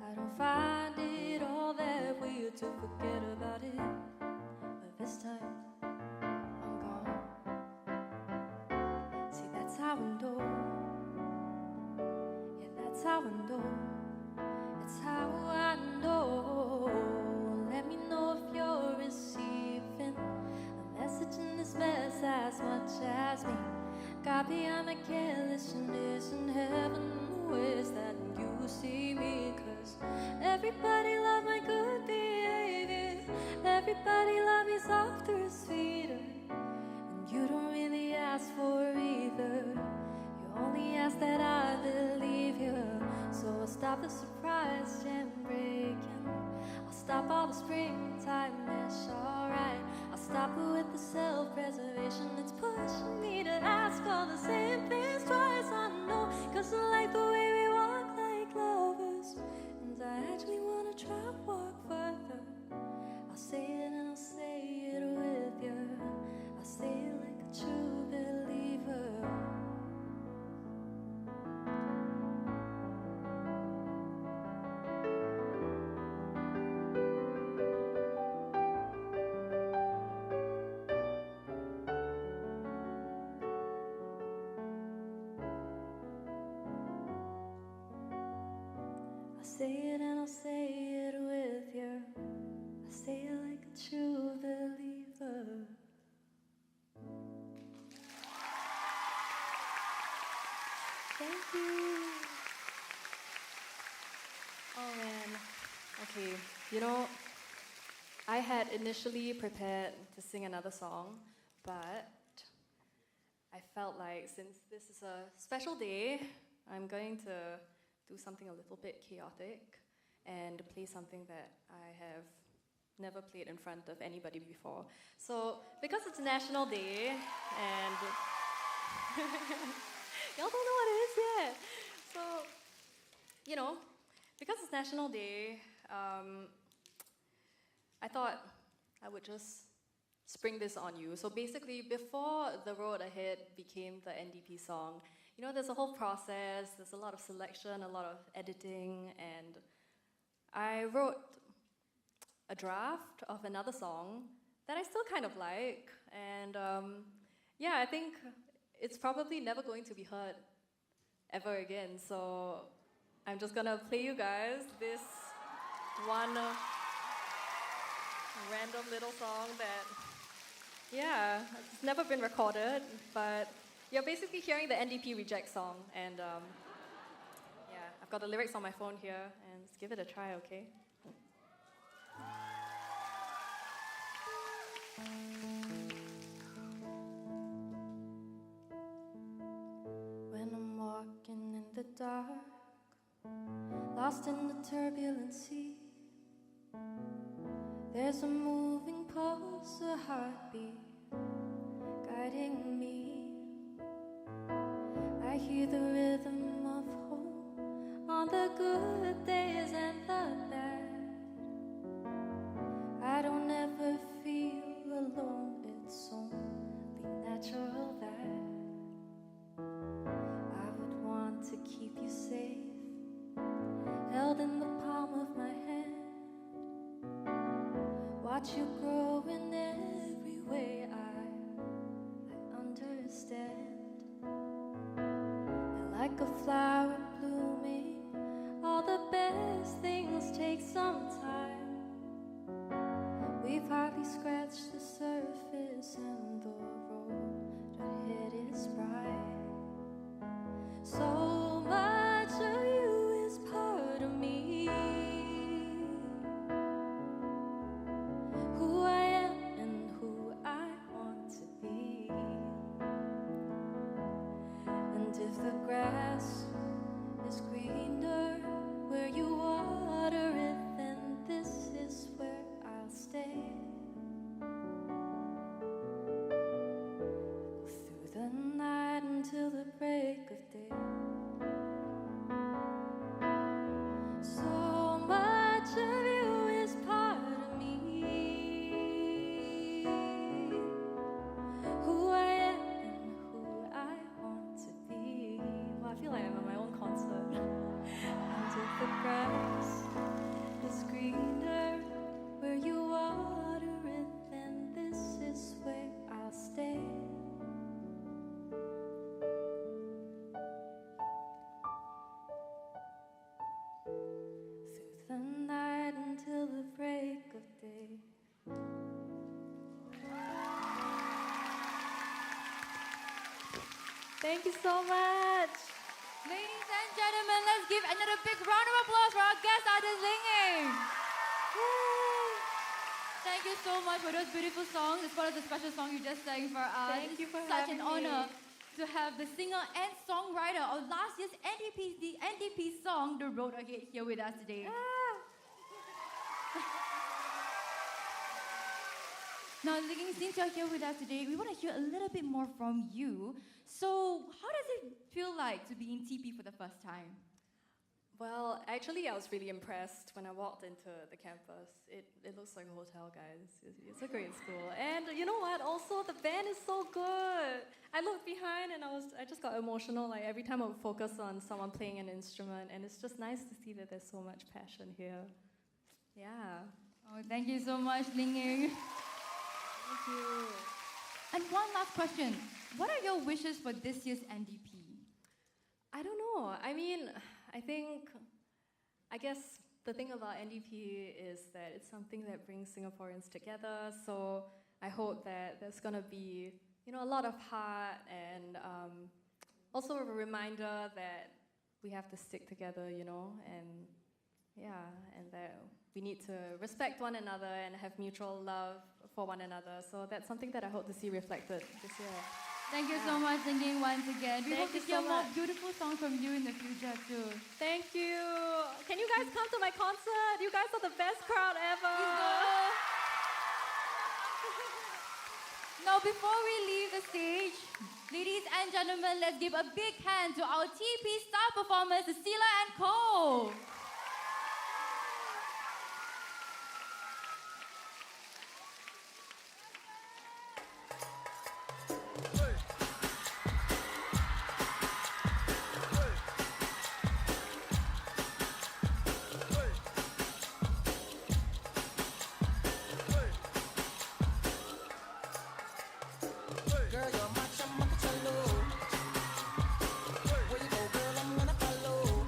I don't find it all that weird to forget about it. But this time, I'm gone. See, that's how I know. Yeah, that's how I know. It's how I know. Let me know if you're receiving a message in this mess as much as me. God behind my carelessness in heaven, the ways that you see me. 'Cause everybody love my good behavior. Everybody love me softer and sweeter. And you don't really ask for either. You only ask that I believe you. So I'll stop the surprise jam breaking. I'll stop all the springtime, it's alright. I'll stop it with the self-preservation that's pushing me to ask all the same things twice. I know, 'cause I like the way say it and I'll say it with you. I say it like a true believer. Thank you. Oh man. Okay, you know, I had initially prepared to sing another song, but I felt like since this is a special day, I'm going to do something a little bit chaotic and play something that I have never played in front of anybody before. So, because it's National Day, and y'all don't know what it is yet. So, you know, because it's National Day, I thought I would just spring this on you. So basically, before The Road Ahead became the NDP song, you know, there's a whole process, there's a lot of selection, a lot of editing, and I wrote a draft of another song that I still kind of like, and yeah, I think it's probably never going to be heard ever again, so I'm just gonna play you guys this one random little song that, yeah, it's never been recorded, but you're basically hearing the NDP Reject song, and yeah, I've got the lyrics on my phone here, and let's give it a try, okay? When I'm walking in the dark, lost in the turbulent sea, there's a moving pulse, a heartbeat guiding me. I hear the rhythm of home on the good days and the bad. I don't ever feel alone, it's only natural that I would want to keep you safe, held in the palm of my hand. Watch you grow in every way I understand. And like a flower blooming, all the best things take some time. We've hardly scratched the surface and the road ahead is bright. So much of you is part of me, who I am and who I want to be. And if the grass is greener where you water it, then this is where I'll stay. Through the night until the break of day. So much of you is part of me, who I am and who I want to be. Well, I feel like I'm at my own concert. And if the grass is greener where you water it, then this is where I'll stay. Through the night until the break of day. Thank you so much. Ladies and gentlemen, let's give another big round of applause for our guest artist, Ling Ying. Thank you so much for those beautiful songs. It's one of the special songs you just sang for us. Thank you for Such having an honor me. to have the singer and songwriter of last year's the NDP song, The Road Ahead, here with us today. Now, Ling Ying, since you're here with us today, we want to hear a little bit more from you. So, how does it feel like to be in TP for the first time? Well, actually, I was really impressed when I walked into the campus. It looks like a hotel, guys. It's a great school. And you know what? Also, the band is so good. I looked behind and I just got emotional. Like every time I would focus on someone playing an instrument, and it's just nice to see that there's so much passion here. Yeah. Oh, thank you so much, Ling Ying. Thank you. And one last question. What are your wishes for this year's NDP? I don't know. I mean, I think I guess the thing about NDP is that it's something that brings Singaporeans together. So I hope that there's gonna be, a lot of heart and also a reminder that we have to stick together, and and that we need to respect one another and have mutual love for one another. So that's something that I hope to see reflected this year. Thank you so much, Ning once again. We Thank hope you to hear so more much. beautiful songs from you in the future too. Thank you. Can you guys come to my concert? You guys are the best crowd ever. Now, before we leave the stage, ladies and gentlemen, let's give a big hand to our TP star performers, Cecilia and Co. Girl, you're much, I'm much alone. Where you go, girl, I'm gonna follow.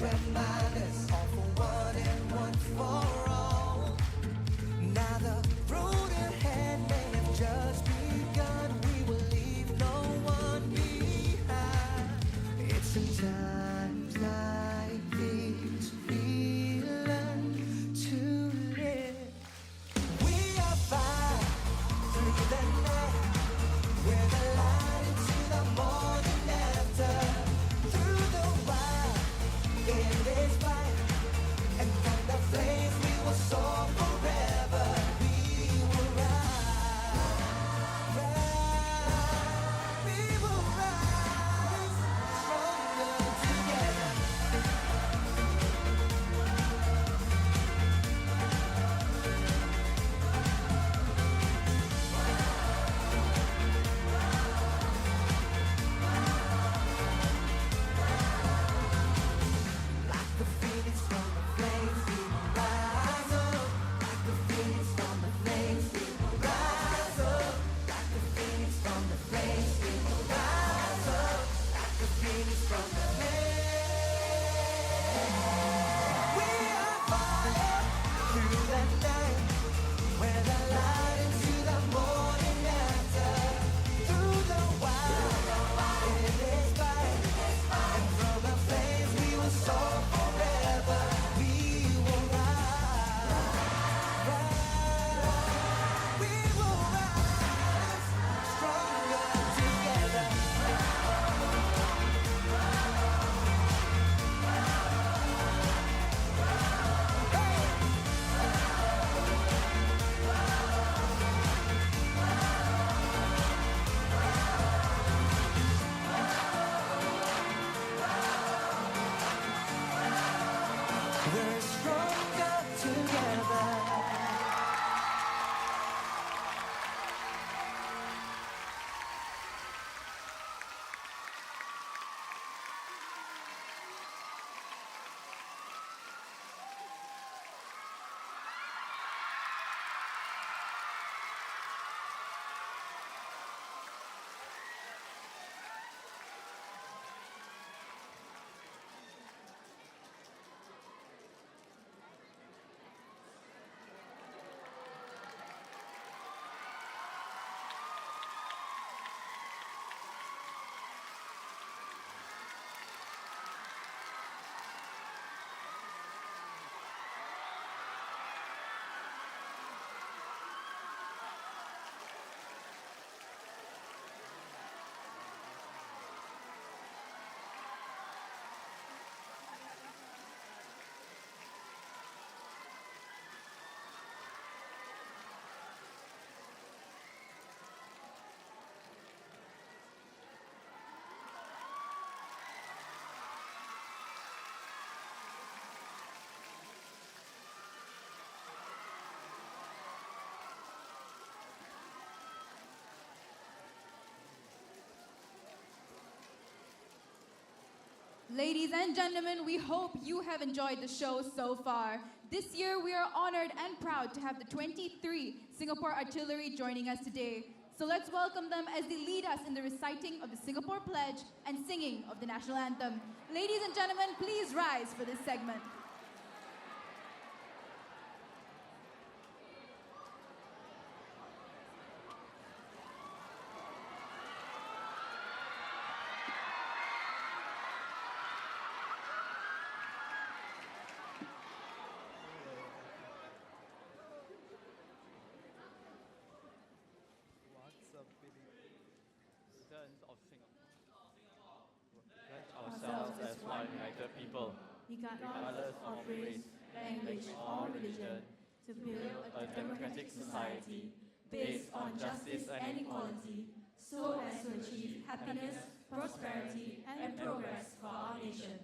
remind us all for one and one for all. Now the road ahead may have just begun. We will leave no one behind. It's in times like these we learn to live. We are fine through the night. We're the light into the morning after. Through the wild, in this fight. And from the flames we will soar forever. We will rise, we will rise stronger together. Like the phoenix from the flames, we will rise up. Like the phoenix from the flames, we will rise up. Like the phoenix from the flames, we will rise up. Like the phoenix from the flames. We are fire through the night. We're the light into the morning after. Through the wild, in this fight. And from the flames we will soar forever. We will rise, we will rise stronger together. We're stronger together. Ladies and gentlemen, we hope you have enjoyed the show so far. This year, we are honored and proud to have the 23 Singapore Artillery joining us today. So let's welcome them as they lead us in the reciting of the Singapore Pledge and singing of the National Anthem. Ladies and gentlemen, please rise for this segment. Citizens of Singapore. Pledge ourselves as one united people, regardless of race, language, or religion, to build a democratic society based on justice and equality, so as to achieve happiness, prosperity, and progress for our nation.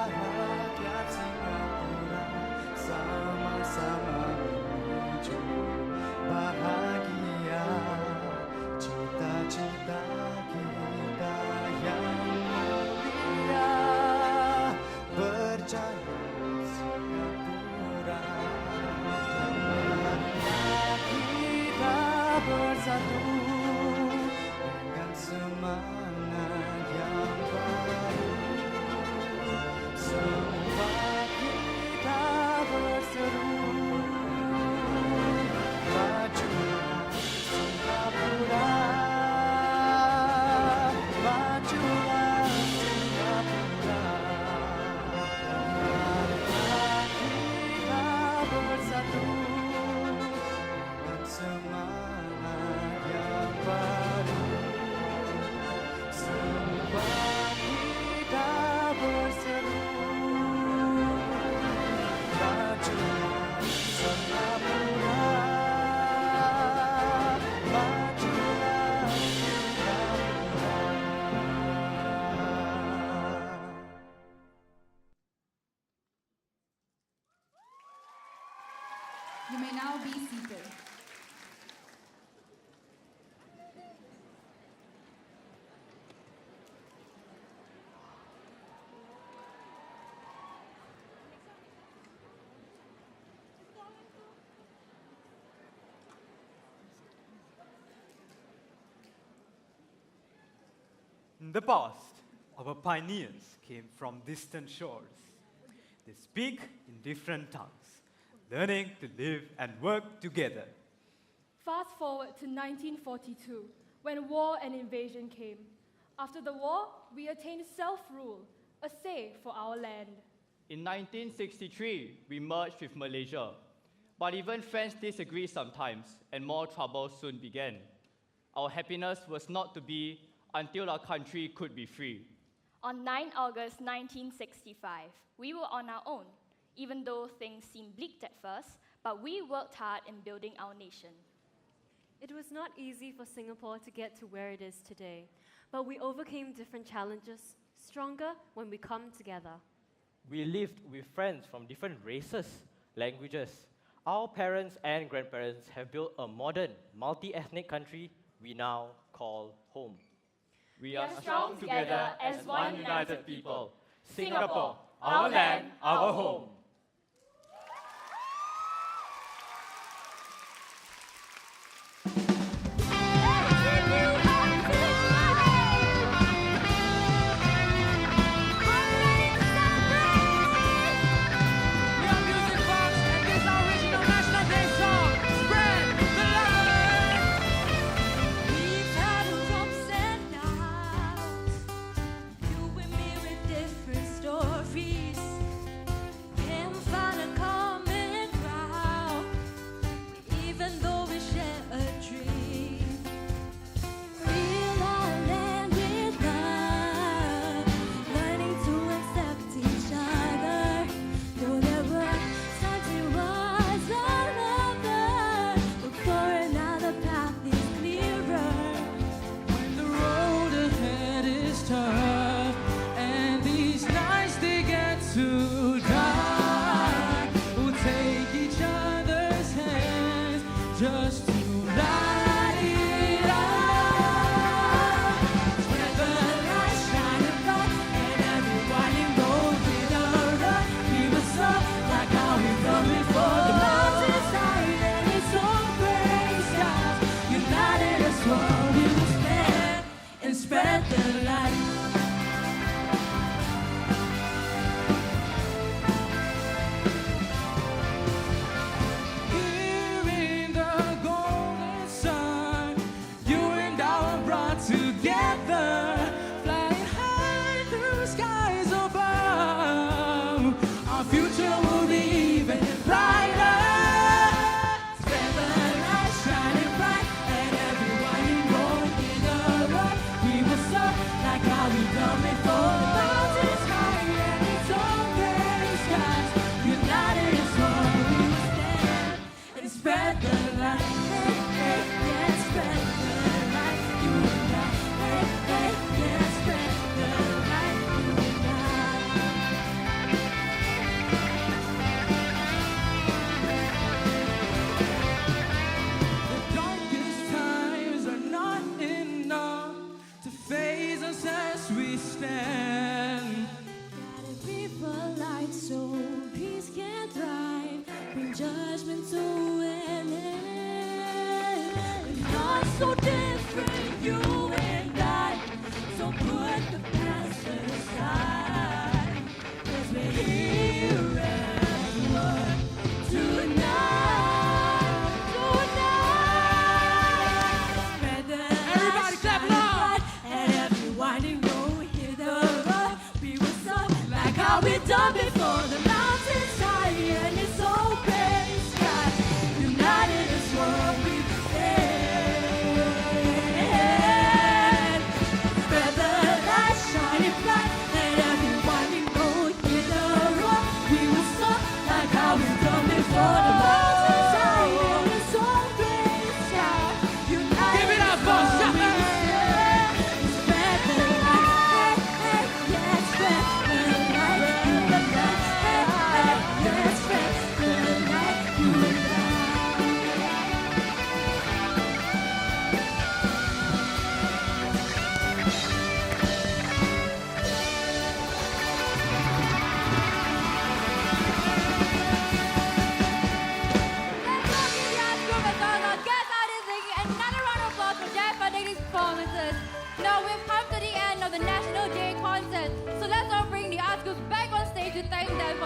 Rakyat Singapura sama-sama menuju bahagia. Cita-cita kita yang may now be seated. In the past, our pioneers came from distant shores. They speak in different tongues, learning to live and work together. Fast forward to 1942, when war and invasion came. After the war, we attained self-rule, a say for our land. In 1963, we merged with Malaysia. But even friends disagreed sometimes, and more trouble soon began. Our happiness was not to be until our country could be free. On 9 August 1965, we were on our own, even though things seemed bleak at first, but we worked hard in building our nation. It was not easy for Singapore to get to where it is today, but we overcame different challenges, stronger when we come together. We lived with friends from different races, languages. Our parents and grandparents have built a modern, multi-ethnic country we now call home. We are strong together as one united people. Singapore, our land, our home.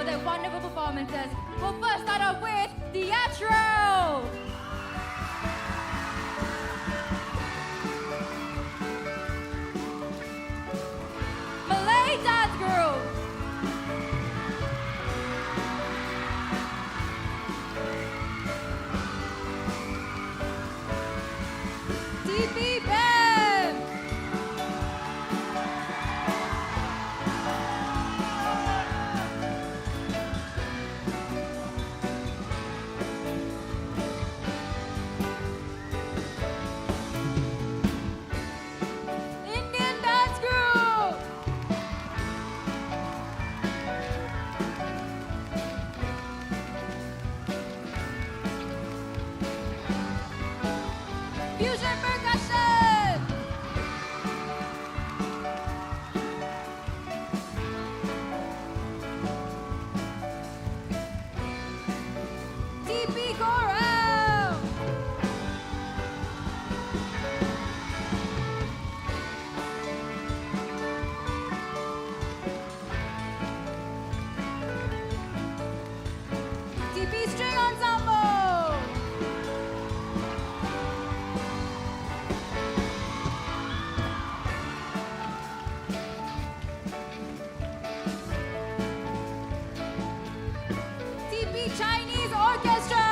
for their wonderful performances. We'll first start off with Teatro. Malay Dance Group. DP Band. Indian Dance Group. Fusion Percussion. TP Choral. TP String Ensemble. TP Chinese Orchestra.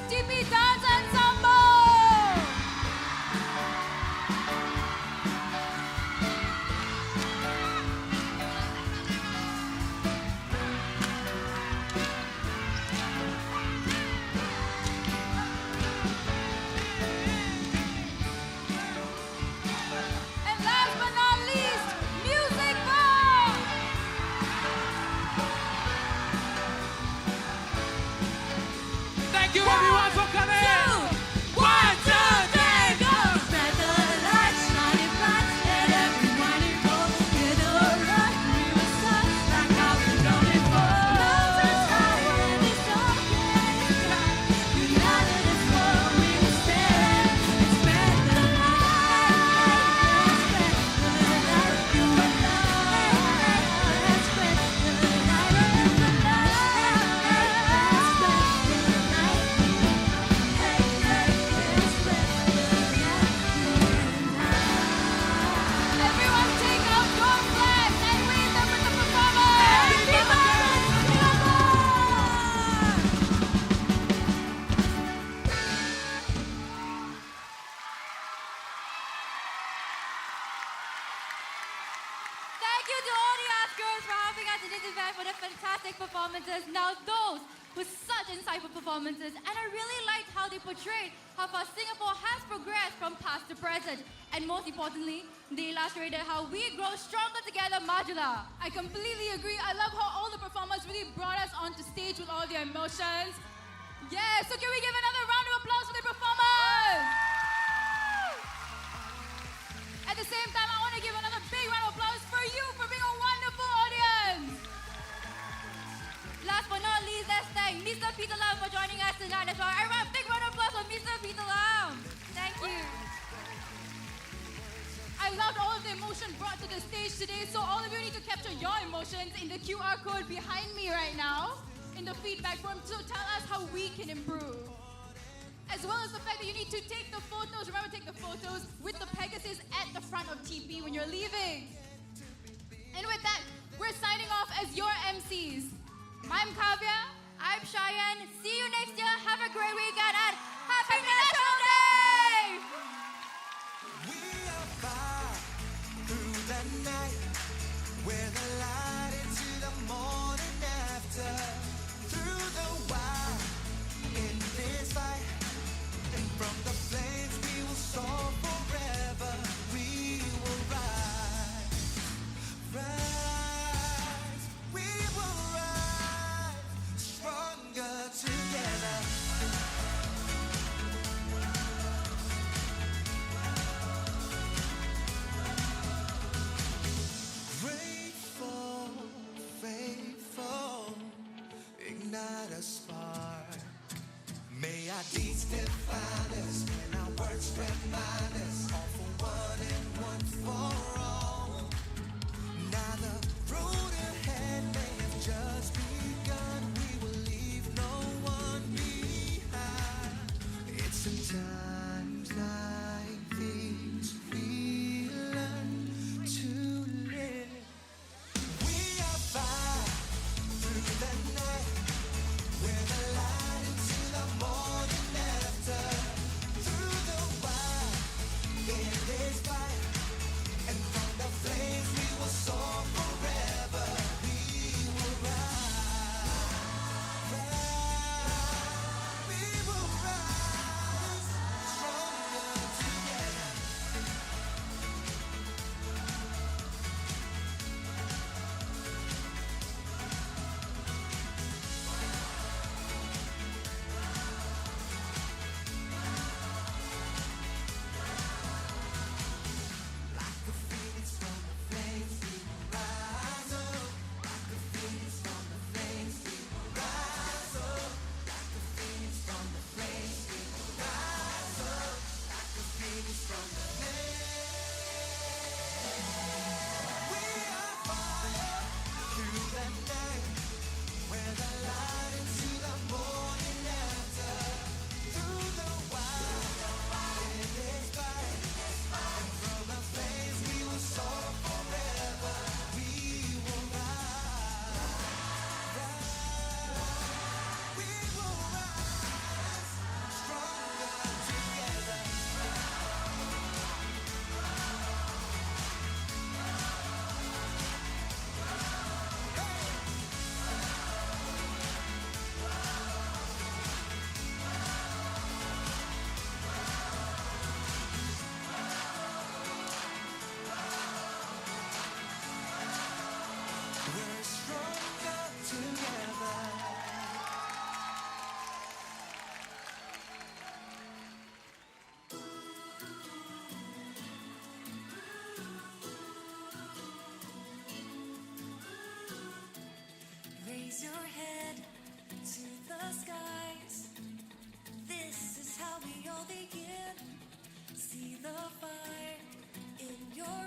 TP Dance Ensemble. And last but not least, Music Box. Thank you everyone for coming. 1, 2, 3, go. Spread the light, shine it bright, let everyone involved hear the rock. We will start like how we done before. Mountains high and it's okay. United as one, we will stand and spread the light. Spread the light, you and I. Spread the light, you and I. Spread the light. Hey, hey, hey, spread the light, you and I. Everyone take out your flags and wave them with the performers. Thank you to all the Oscars for having us in this event for the fantastic performances. Now those with such insightful performances, and I really liked how they portrayed how far Singapore has progressed from past to present. And most importantly, they illustrated how we grow stronger together, Majulah. I completely agree. I love how all the performers really brought us onto stage with all their emotions. Yeah, so can we give another round of applause for the performers? At the same time, I want to give another big round of applause for you for being a wonderful audience. Last but not least, let's thank Mr. Peter Lam for joining us tonight as well. Everyone, big round of applause for Mr. Peter Lam. Thank you. I loved all of the emotion brought to the stage today, so all of you need to capture your emotions in the QR code behind me right now, in the feedback form, to tell us how we can improve. As well as the fact that you need to take the photos, remember take the photos with the Pegasus at the front of TP when you're leaving. And with that, we're signing off as your MCs. I'm Kavya. I'm Cheyenne. See you next year. Have a great weekend and Happy National Day! Through the night, where the light into the morning after. Through the wire, in this fight, and from the flames we will soar forever. We will rise, rise. We will rise, stronger together. skies. This is how we all begin. See the fire in your